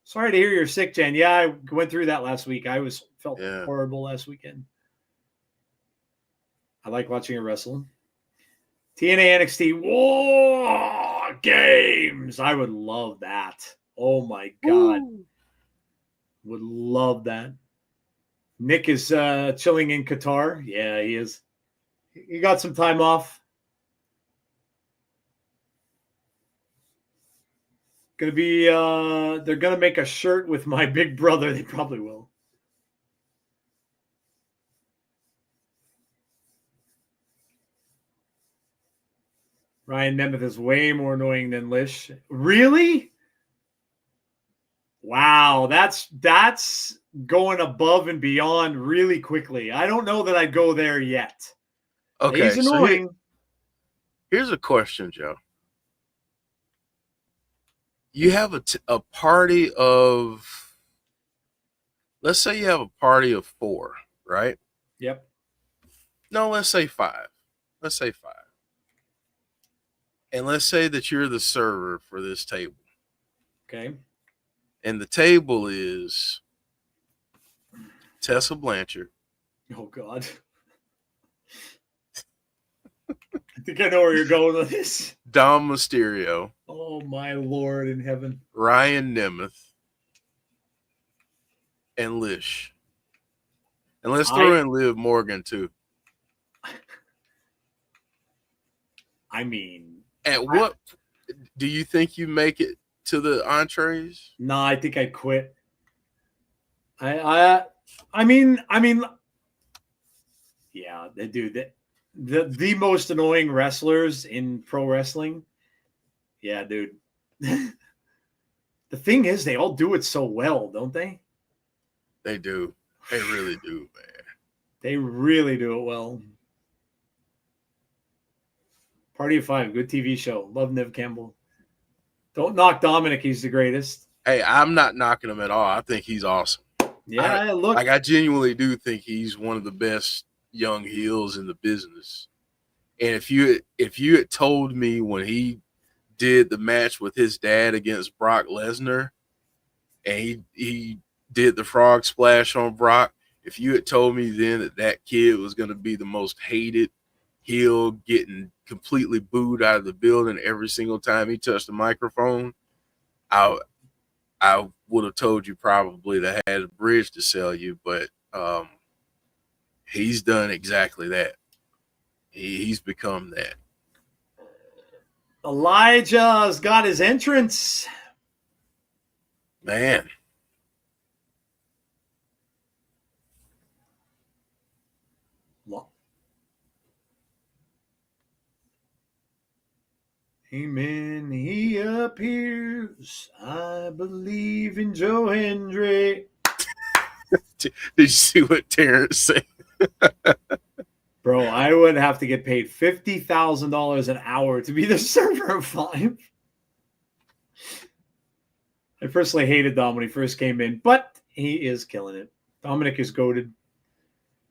Sorry to hear you're sick, Jen. Yeah, I went through that last week. I felt horrible last weekend. I like watching her wrestle. TNA NXT War Games. I would love that. Oh, my God. Ooh. Would love that. Nick is chilling in Qatar. Yeah, he is. He got some time off. Gonna be they're gonna make a shirt with my big brother. They probably will. Ryan Nemeth is way more annoying than Lish. Really? Wow, that's going above and beyond really quickly. I don't know that I'd go there yet. Okay, he's annoying. So here's a question, Joe. You have a party of, let's say you have a party of 4, right? Yep. No, let's say 5. Let's say 5. And let's say that you're the server for this table. Okay. And the table is Tessa Blanchard. Oh, God. I think I know where you're going with this. Dom Mysterio. Oh, my Lord in heaven. Ryan Nemeth. And Lish. And let's throw in Liv Morgan, too. I mean. What do you think you make it to the entrees? No, I think I'd quit. I mean, yeah, they do that. The most annoying wrestlers in pro wrestling. Yeah, dude. The thing is, they all do it so well, don't they? They do. They really do, man. They really do it well. Party of 5, good TV show. Love Nev Campbell. Don't knock Dominic. He's the greatest. Hey, I'm not knocking him at all. I think he's awesome. Yeah, look. I genuinely do think he's one of the best young heels in the business. And if you had told me when he did the match with his dad against Brock Lesnar, and he did the frog splash on Brock, if you had told me then that kid was going to be the most hated heel getting completely booed out of the building every single time he touched the microphone, I would have told you probably that I had a bridge to sell you, but he's done exactly that. He's become that. Elijah's got his entrance. Man. Amen. He appears. I believe in Joe Hendry. Did you see what Terrence said? Bro, I would have to get paid $50,000 an hour to be the server of 5. I personally hated Dom when he first came in, but he is killing it. Dominic is goated.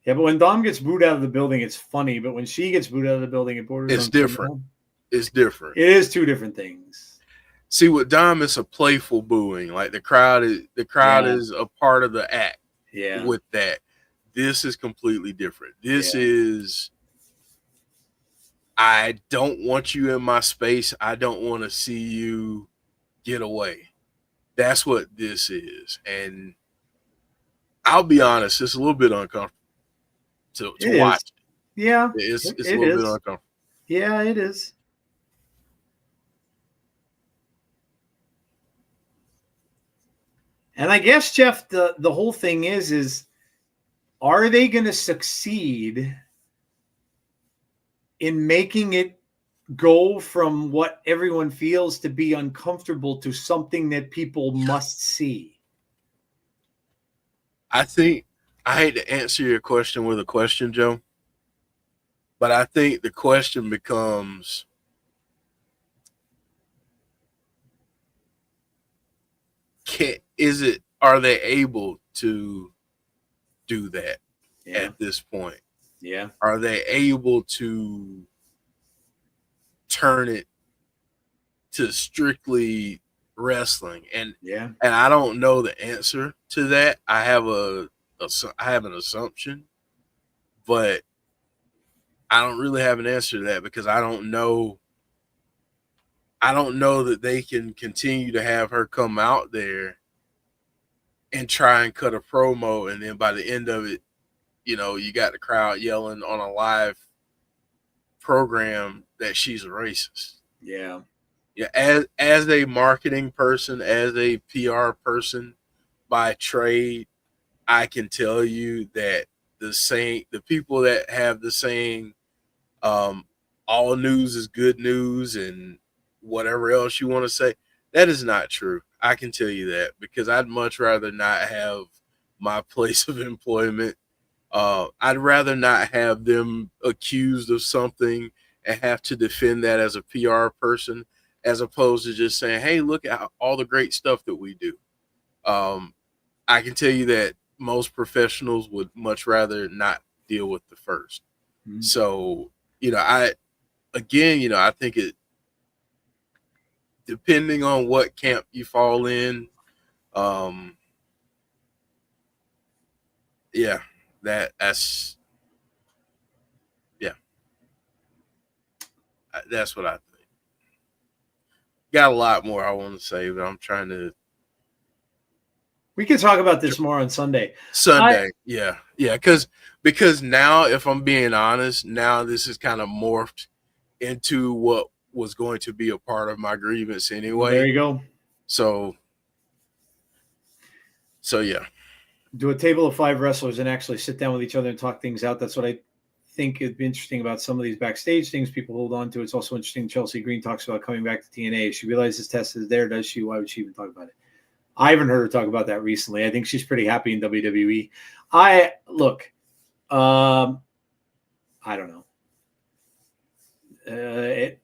Yeah, but when Dom gets booed out of the building, it's funny. But when she gets booed out of the building, it borders it's on different. criminal. It's different. It is two different things. See, with Dom, it's a playful booing. Like the crowd is a part of the act. Yeah. With that, this is completely different. This is, I don't want you in my space. I don't want to see you get away. That's what this is. And I'll be honest, it's a little bit uncomfortable to watch. Yeah. It's a little bit uncomfortable. Yeah, it is. And I guess, Jeff, the whole thing is are they going to succeed in making it go from what everyone feels to be uncomfortable to something that people must see? I think, I hate to answer your question with a question, Joe, but I think the question becomes, are they able to do that at this point? Yeah. Are they able to turn it to strictly wrestling? And I don't know the answer to that. I have an assumption, but I don't really have an answer to that because I don't know that they can continue to have her come out there and try and cut a promo, and then by the end of it, you got the crowd yelling on a live program that she's a racist. Yeah. Yeah. As a marketing person, as a PR person by trade, I can tell you that the people that have the saying, all news is good news and whatever else you want to say, that is not true. I can tell you that because I'd much rather not have my place of employment. I'd rather not have them accused of something and have to defend that as a PR person, as opposed to just saying, hey, look at all the great stuff that we do. I can tell you that most professionals would much rather not deal with the first. Mm-hmm. So, I think it, depending on what camp you fall in, that's what I think. Got a lot more I want to say, but I'm trying to. We can talk about this more on Sunday. Yeah. Because now, if I'm being honest, now this is kind of morphed into what was going to be a part of my grievance anyway. There you go. So yeah. Do a table of 5 wrestlers and actually sit down with each other and talk things out. That's what I think would be interesting about some of these backstage things people hold on to. It's also interesting. Chelsea Green talks about coming back to TNA. She realizes Tessa is there. Does she? Why would she even talk about it? I haven't heard her talk about that recently. I think she's pretty happy in WWE. I don't know. If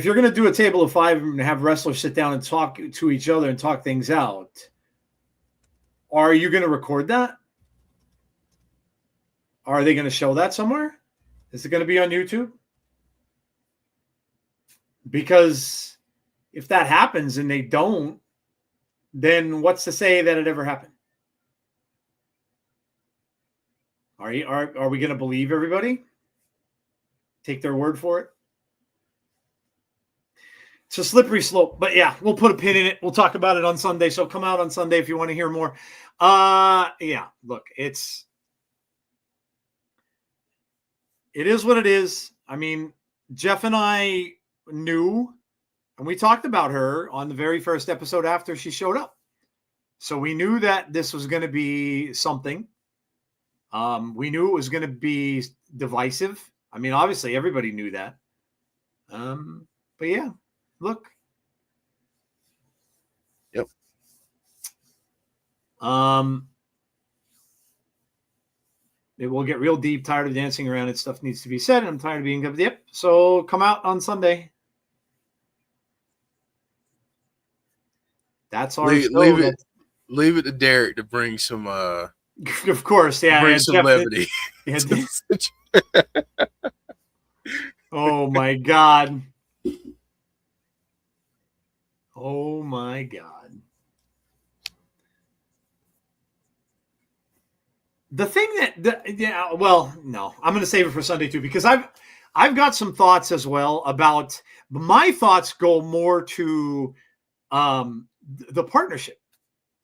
you're going to do a table of 5 and have wrestlers sit down and talk to each other and talk things out, are you going to record that? Are they going to show that somewhere? Is it going to be on YouTube? Because if that happens and they don't, then what's to say that it ever happened? Are we going to believe everybody? Take their word for it? It's a slippery slope, but yeah, we'll put a pin in it. We'll talk about it on Sunday. So come out on Sunday if you want to hear more. Yeah, look, it is what it is. I mean, Jeff and I knew, and we talked about her on the very first episode after she showed up. So we knew that this was going to be something. We knew it was going to be divisive. I mean, obviously everybody knew that. But yeah, look. Yep. It will get real deep. Tired of dancing around it. Stuff needs to be said. And I'm tired of being covered. Yep. So come out on Sunday. That's our show. Leave it to Derek to bring some of course, yeah. Bring some levity. Oh my God. Oh my God. The thing no, I'm going to save it for Sunday too, because I've got some thoughts as well about, my thoughts go more to the partnership.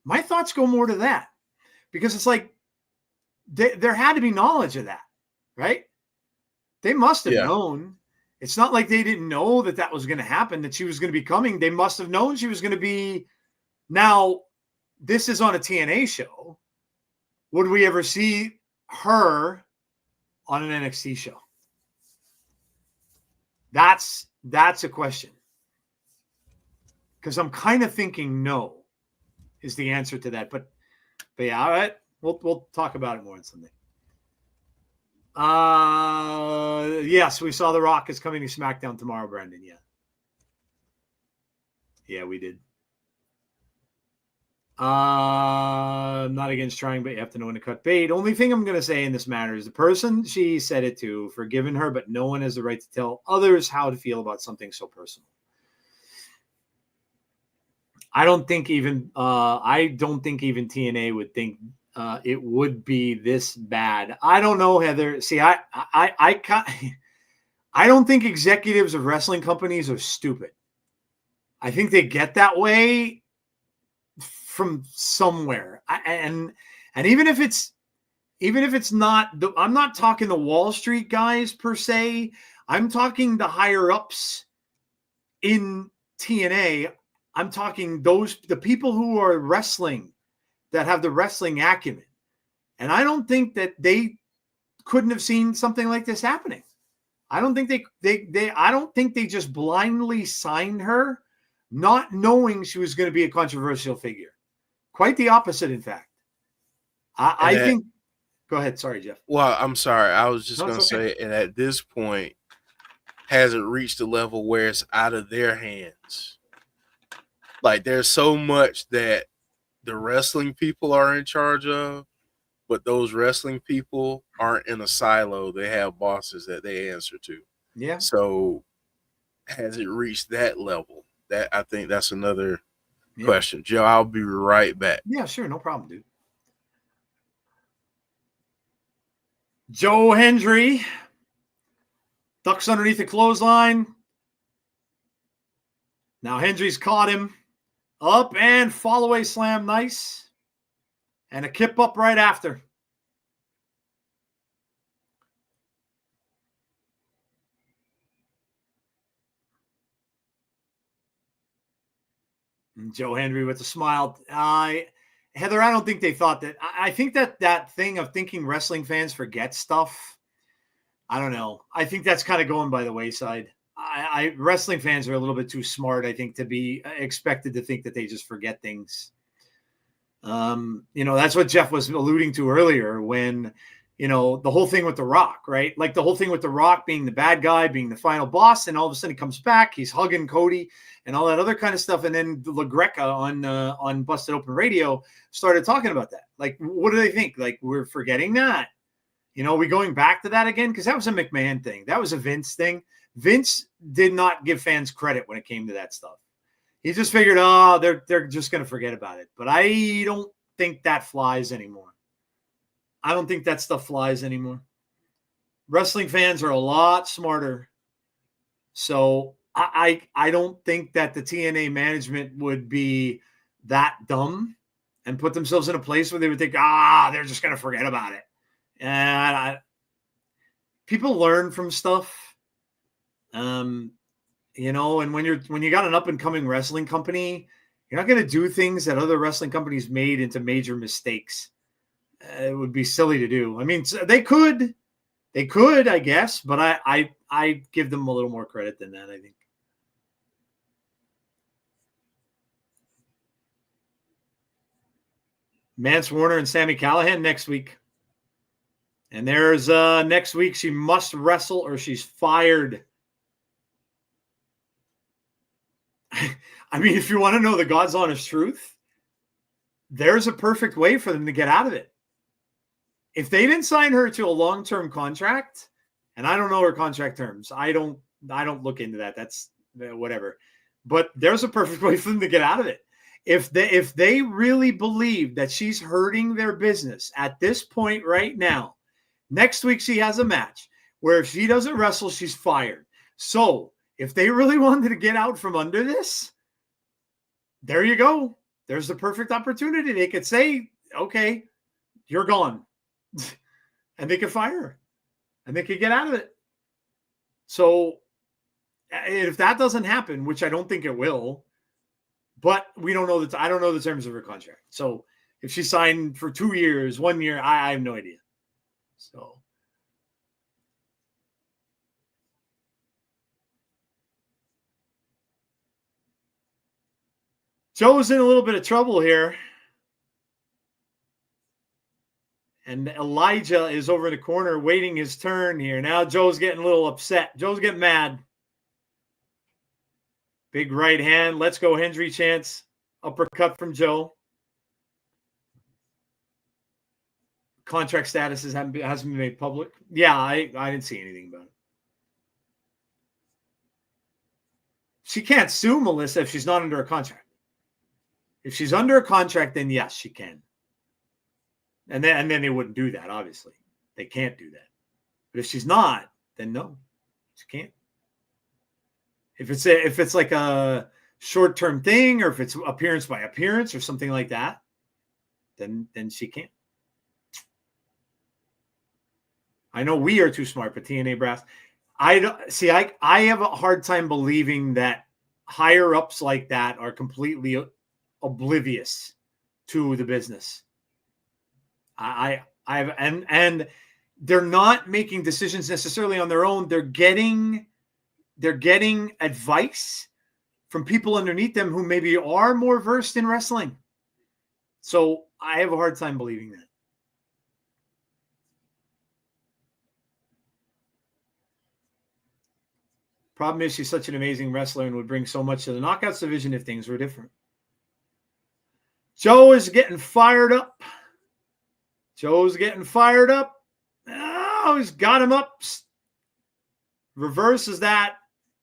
My thoughts go more to that, because it's like there had to be knowledge of that, right? They must have known. It's not like they didn't know that was going to happen, that she was going to be coming. They must have known she was going to be. Now, this is on a TNA show. Would we ever see her on an NXT show? That's a question. Because I'm kind of thinking no is the answer to that. But yeah, all right. We'll talk about it more on Sunday. Yes, we saw The Rock is coming to SmackDown tomorrow, Brandon. Yeah, we did. I'm not against trying, but you have to know when to cut bait. Only thing I'm going to say in this matter is the person she said it to, forgiven her, but no one has the right to tell others how to feel about something so personal. I don't think even TNA would think it would be this bad. I don't know, Heather. See, I don't think executives of wrestling companies are stupid. I think they get that way from somewhere. And even if it's not, I'm not talking the Wall Street guys per se. I'm talking the higher ups in TNA. I'm talking the people who are wrestling, that have the wrestling acumen. And I don't think that they couldn't have seen something like this happening. I don't think I don't think they just blindly signed her, not knowing she was going to be a controversial figure. Quite the opposite, in fact. I think. Go ahead. Sorry, Jeff. Well, I'm sorry. I was just going to say, and at this point, has it reached a level where it's out of their hands? Like, there's so much that the wrestling people are in charge of, but those wrestling people aren't in a silo. They have bosses that they answer to. Yeah. So has it reached that level? That, I think that's another question. Joe, I'll be right back. Yeah, sure. No problem, dude. Joe Hendry ducks underneath the clothesline. Now Hendry's caught him. Up and fall away slam. Nice. And a kip up right after. And Joe Hendry with a smile. Heather, I don't think they thought that. I think that thing of thinking wrestling fans forget stuff, I don't know. I think that's kind of going by the wayside. Wrestling fans are a little bit too smart, I think, to be expected to think that they just forget things. That's what Jeff was alluding to earlier when, the whole thing with The Rock, right? Like the whole thing with The Rock being the bad guy, being the final boss, and all of a sudden he comes back, he's hugging Cody and all that other kind of stuff. And then LaGreca on Busted Open Radio started talking about that. Like, what do they think? Like, we're forgetting that? We going back to that again? Because that was a McMahon thing. That was a Vince thing. Vince did not give fans credit when it came to that stuff. He just figured, they're just going to forget about it. But I don't think that flies anymore. I don't think that stuff flies anymore. Wrestling fans are a lot smarter. So I don't think that the TNA management would be that dumb and put themselves in a place where they would think, they're just going to forget about it. And people learn from stuff. And when you got an up and coming wrestling company, you're not going to do things that other wrestling companies made into major mistakes. It would be silly to do. I mean, they could, I guess, but I give them a little more credit than that, I think. Mance Warner and Sami Callihan next week. And there's next week, she must wrestle or she's fired. I mean, if you want to know the God's honest truth, there's a perfect way for them to get out of it. If they didn't sign her to a long-term contract, and I don't know her contract terms, I don't look into that. That's whatever. But there's a perfect way for them to get out of it. If they really believe that she's hurting their business at this point right now, next week she has a match where if she doesn't wrestle, she's fired. So if they really wanted to get out from under this, there you go. There's the perfect opportunity. They could say, okay, you're gone. And they could fire her. And they could get out of it. So if that doesn't happen, which I don't think it will, but we don't know that. I don't know the terms of her contract. So if she signed for 2 years, 1 year, I have no idea. So Joe's in a little bit of trouble here. And Elijah is over in the corner waiting his turn here. Now Joe's getting a little upset. Joe's getting mad. Big right hand. Let's go, Hendry chance. Uppercut from Joe. Contract status hasn't been made public. Yeah, I didn't see anything about it. She can't sue Melissa if she's not under a contract. If she's under a contract, then yes, she can. And then they wouldn't do that, obviously. They can't do that. But if she's not, then no, she can't. If it's like a short-term thing, or if it's appearance by appearance or something like that, then she can't. I know we are too smart, but TNA brass. I have a hard time believing that higher ups like that are completely oblivious to the business. And they're not making decisions necessarily on their own. They're getting advice from people underneath them who maybe are more versed in wrestling. So I have a hard time believing that. Problem is, she's such an amazing wrestler and would bring so much to the knockouts division if things were different. Joe is getting fired up. Joe's getting fired up. Oh, he's got him up. Reverses that.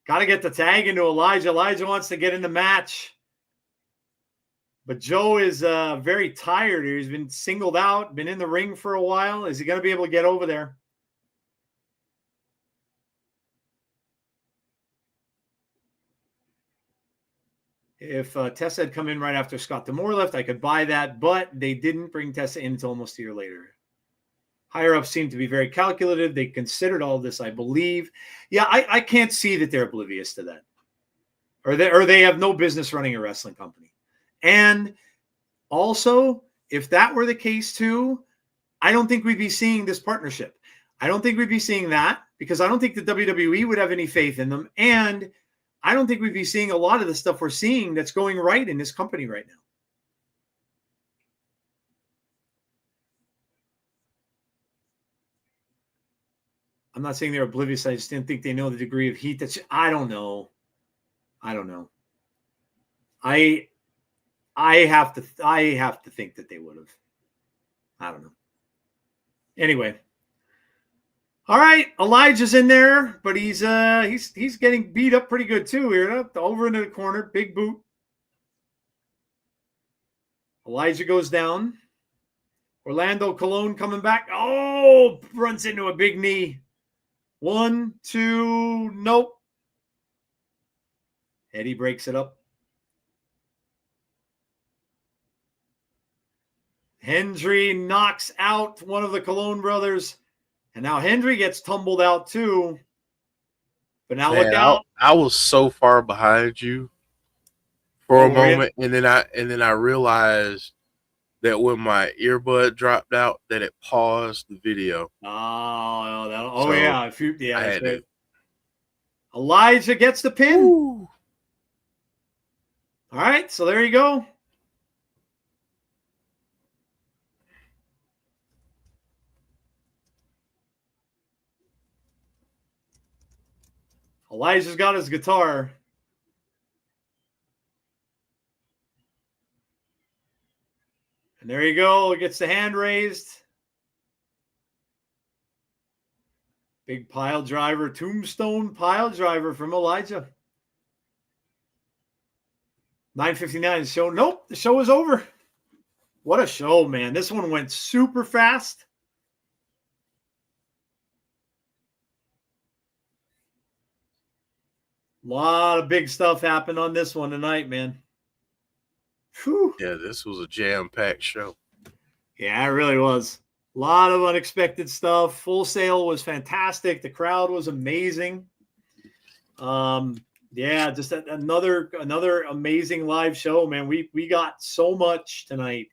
Got to get the tag into Elijah. Elijah wants to get in the match. But Joe is very tired. He's been singled out, been in the ring for a while. Is he going to be able to get over there? If Tessa had come in right after Scott D'Amore left, I could buy that, but they didn't bring Tessa in until almost a year later. Higher ups seem to be very calculative. They considered all this, I believe. Yeah, I can't see that they're oblivious to that. Or they have no business running a wrestling company. And also, if that were the case too, I don't think we'd be seeing this partnership. I don't think we'd be seeing that because I don't think the WWE would have any faith in them. And I don't think we'd be seeing a lot of the stuff we're seeing that's going right in this company right now. I'm not saying they're oblivious. I just didn't think they know the degree of heat that's. I don't know. I have to think that they would have. I don't know. Anyway. All right, Elijah's in there, but he's getting beat up pretty good too here. Over into the corner, big boot. Elijah goes down. Orlando Colon coming back. Oh, runs into a big knee. 1, 2, nope. Eddie breaks it up. Hendry knocks out one of the Colon brothers. And now Hendry gets tumbled out too. But now look out. I was so far behind you for a moment, and then I realized that when my earbud dropped out, that it paused the video. Yeah. That's right. Elijah gets the pin. Ooh. All right, so there you go. Elijah's got his guitar. And there you go. He gets the hand raised. Big pile driver, tombstone pile driver from Elijah. 9:59 show. Nope, the show is over. What a show, man. This one went super fast. A lot of big stuff happened on this one tonight, man. Whew. Yeah, this was a jam-packed show. Yeah, it really was. A lot of unexpected stuff. Full Sail was fantastic. The crowd was amazing. Yeah, just another amazing live show, man. We got so much tonight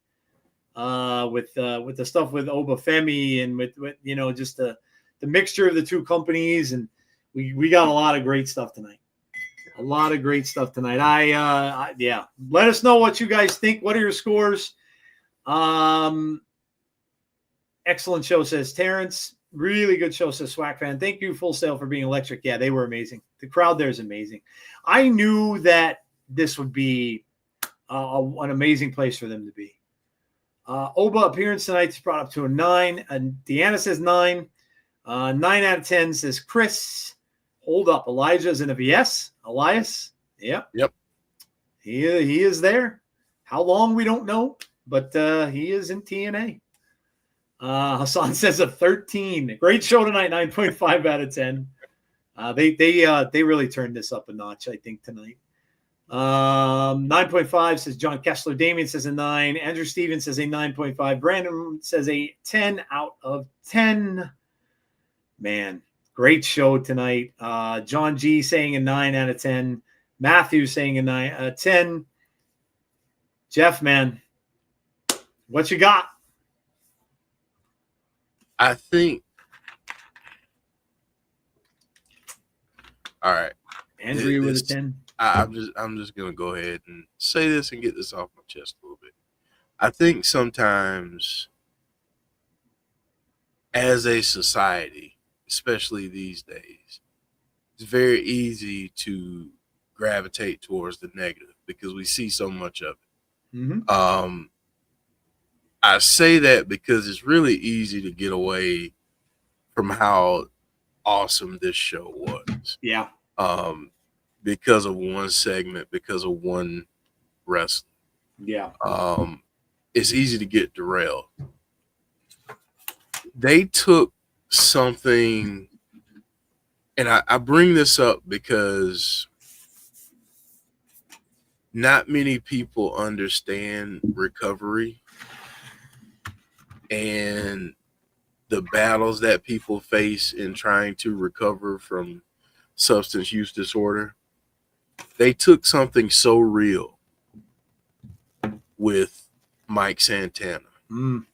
with the stuff with Obafemi and with just the mixture of the two companies, and we got a lot of great stuff tonight. A lot of great stuff tonight. Yeah. Let us know what you guys think. What are your scores? Excellent show, says Terrence. Really good show, says Swag Fan. Thank you, Full Sail, for being electric. Yeah, they were amazing. The crowd there is amazing. I knew that this would be an amazing place for them to be. Oba appearance tonight is brought up to a 9. And Deanna says 9. 9 out of 10 says Chris. Hold up. Elijah's in a VS. Elias. Yep. He is there. How long, we don't know. But he is in TNA. Hassan says a 13. Great show tonight. 9.5 out of 10. They really turned this up a notch, I think, tonight. 9.5 says John Kessler. Damien says a 9. Andrew Stevens says a 9.5. Brandon says a 10 out of 10. Man, great show tonight. John G saying a 9 out of 10. Matthew saying a 10. Jeff, man, what you got? I think. All right. Andrew with a 10. I'm just gonna go ahead and say this and get this off my chest a little bit. I think sometimes as a society, especially these days, it's very easy to gravitate towards the negative because we see so much of it. Mm-hmm. I say that because it's really easy to get away from how awesome this show was. Yeah. Because of one segment, because of one wrestler. Yeah. It's easy to get derailed. They took something, and I bring this up because not many people understand recovery and the battles that people face in trying to recover from substance use disorder. They took something so real with Mike Santana. Mm.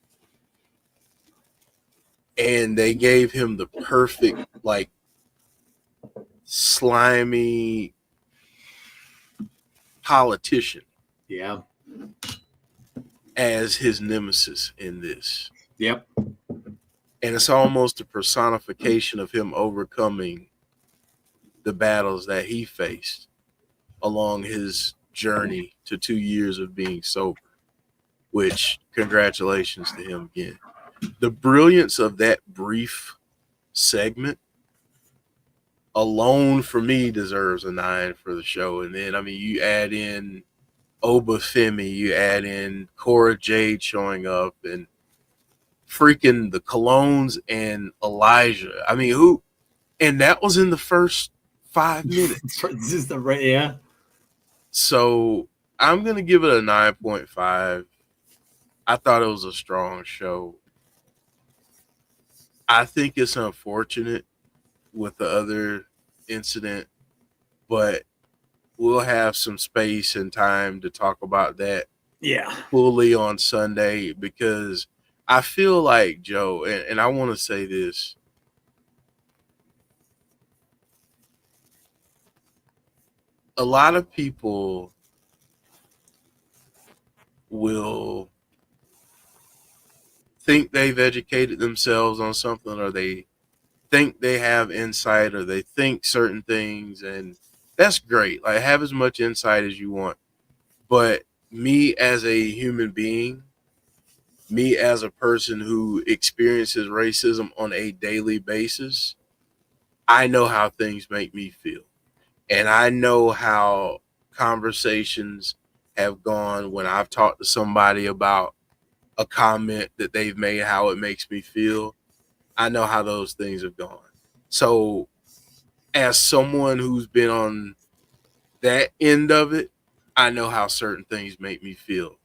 And they gave him the perfect, slimy politician. Yeah. As his nemesis in this. Yep. And it's almost a personification of him overcoming the battles that he faced along his journey to 2 years of being sober, which congratulations to him again. The brilliance of that brief segment alone for me deserves a 9 for the show. And then, you add in Obafemi, you add in Cora Jade showing up, and freaking the Colognes and Elijah. I mean, who? And that was in the first 5 minutes. This is the right, yeah. So I'm gonna give it a 9.5. I thought it was a strong show. I think it's unfortunate with the other incident, but we'll have some space and time to talk about that fully on Sunday, because I feel like, Joe, and I want to say this, a lot of people will think they've educated themselves on something, or they think they have insight, or they think certain things, and that's great. Like, have as much insight as you want. But me as a human being, me as a person who experiences racism on a daily basis, I know how things make me feel. And I know how conversations have gone when I've talked to somebody about a comment that they've made, how it makes me feel. I know how those things have gone. So as someone who's been on that end of it, I know how certain things make me feel.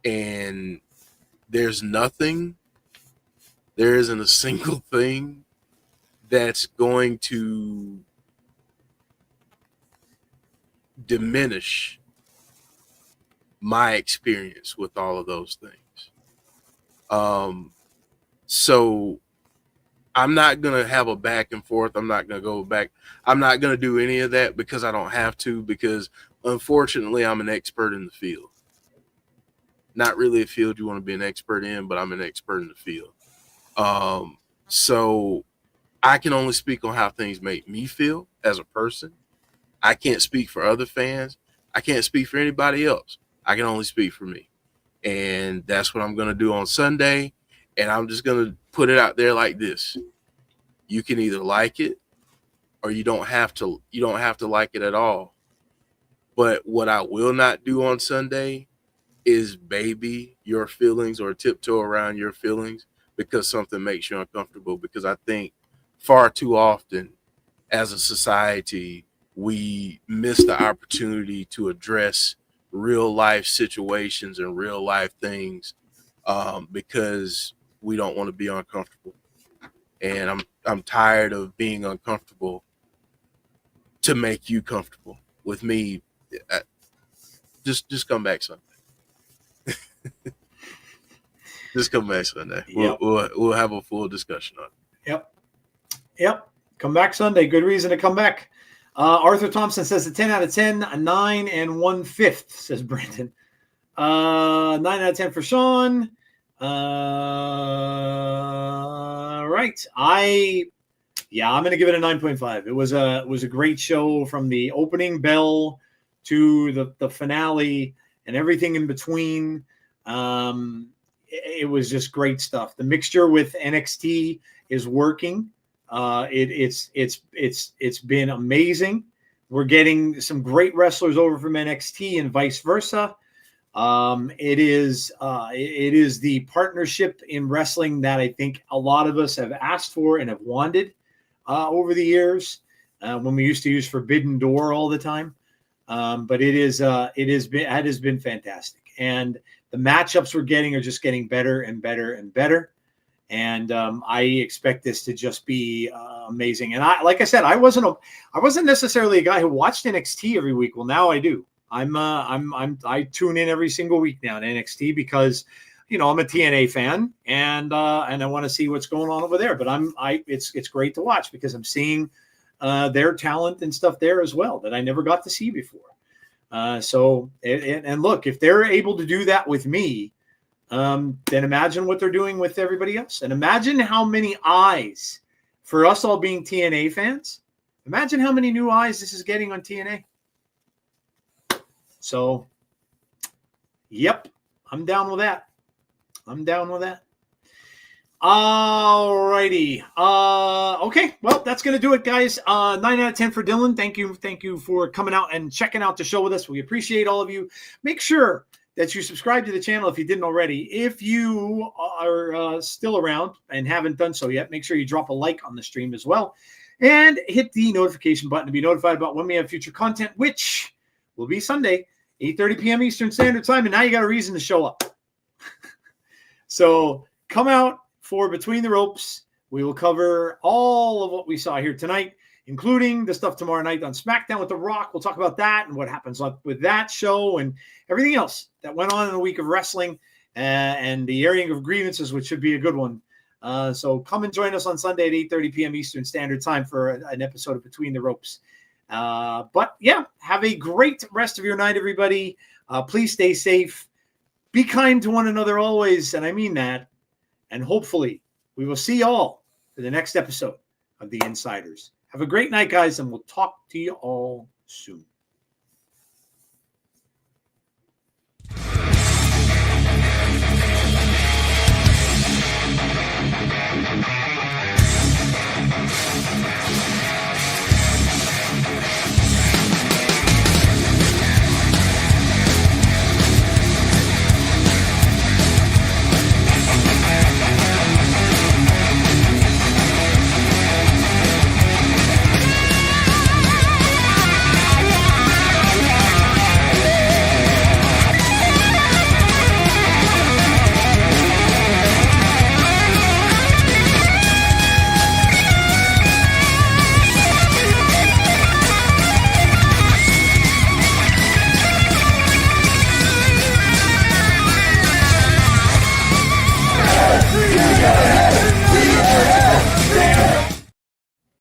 And there isn't a single thing that's going to diminish my experience with all of those things. So I'm not going to have a back and forth. I'm not going to go back. I'm not going to do any of that because I don't have to, because unfortunately I'm an expert in the field. Not really a field you want to be an expert in, but I'm an expert in the field. So I can only speak on how things make me feel as a person. I can't speak for other fans. I can't speak for anybody else. I can only speak for me. And that's what I'm going to do on Sunday. And I'm just going to put it out there like this. You can either like it or you don't have to like it at all. But what I will not do on Sunday is baby your feelings or tiptoe around your feelings because something makes you uncomfortable. Because I think far too often as a society, we miss the opportunity to address real life situations and real life things because we don't want to be uncomfortable. And I'm tired of being uncomfortable to make you comfortable with me. Just come back Sunday. Just come back Sunday. Yep. We'll have a full discussion on it. Yep. Come back Sunday. Good reason to come back. Arthur Thompson says a 10 out of 10, a 9 1/5, says Brandon. 9 out of 10 for Sean. Right. I'm going to give it a 9.5. It was a great show from the opening bell to the finale and everything in between. It was just great stuff. The mixture with NXT is working. It's been amazing. We're getting some great wrestlers over from NXT and vice versa. It is the partnership in wrestling that I think a lot of us have asked for and have wanted over the years when we used to use Forbidden Door all the time. But it has been fantastic. And the matchups we're getting are just getting better and better and better. And I expect this to just be amazing. And like I said, I wasn't necessarily a guy who watched NXT every week. Well, now I do. I tune in every single week now to NXT because, I'm a TNA fan and I want to see what's going on over there. But it's great to watch because I'm seeing their talent and stuff there as well that I never got to see before. And look, if they're able to do that with me, then imagine what they're doing with everybody else. And imagine how many eyes, for us all being TNA fans, imagine how many new eyes this is getting on TNA. So, yep, I'm down with that. All righty. Okay, well, that's going to do it, guys. 9 out of 10 for Dylan. Thank you for coming out and checking out the show with us. We appreciate all of you. Make sure that you subscribe to the channel if you didn't already. If you are still around and haven't done so yet, make sure you drop a like on the stream as well. And hit the notification button to be notified about when we have future content, which will be Sunday, 8:30 p.m. Eastern Standard Time. And now you got a reason to show up. So come out for Between the Ropes. We will cover all of what we saw here tonight, including the stuff tomorrow night on SmackDown with The Rock. We'll talk about that and what happens with that show and everything else that went on in a week of wrestling and the airing of grievances, which should be a good one. So come and join us on Sunday at 8:30 p.m. Eastern Standard Time for an episode of Between the Ropes. But yeah, have a great rest of your night, everybody. Please stay safe. Be kind to one another always, and I mean that. And hopefully we will see you all for the next episode of The Insiders. Have a great night, guys, and we'll talk to you all soon.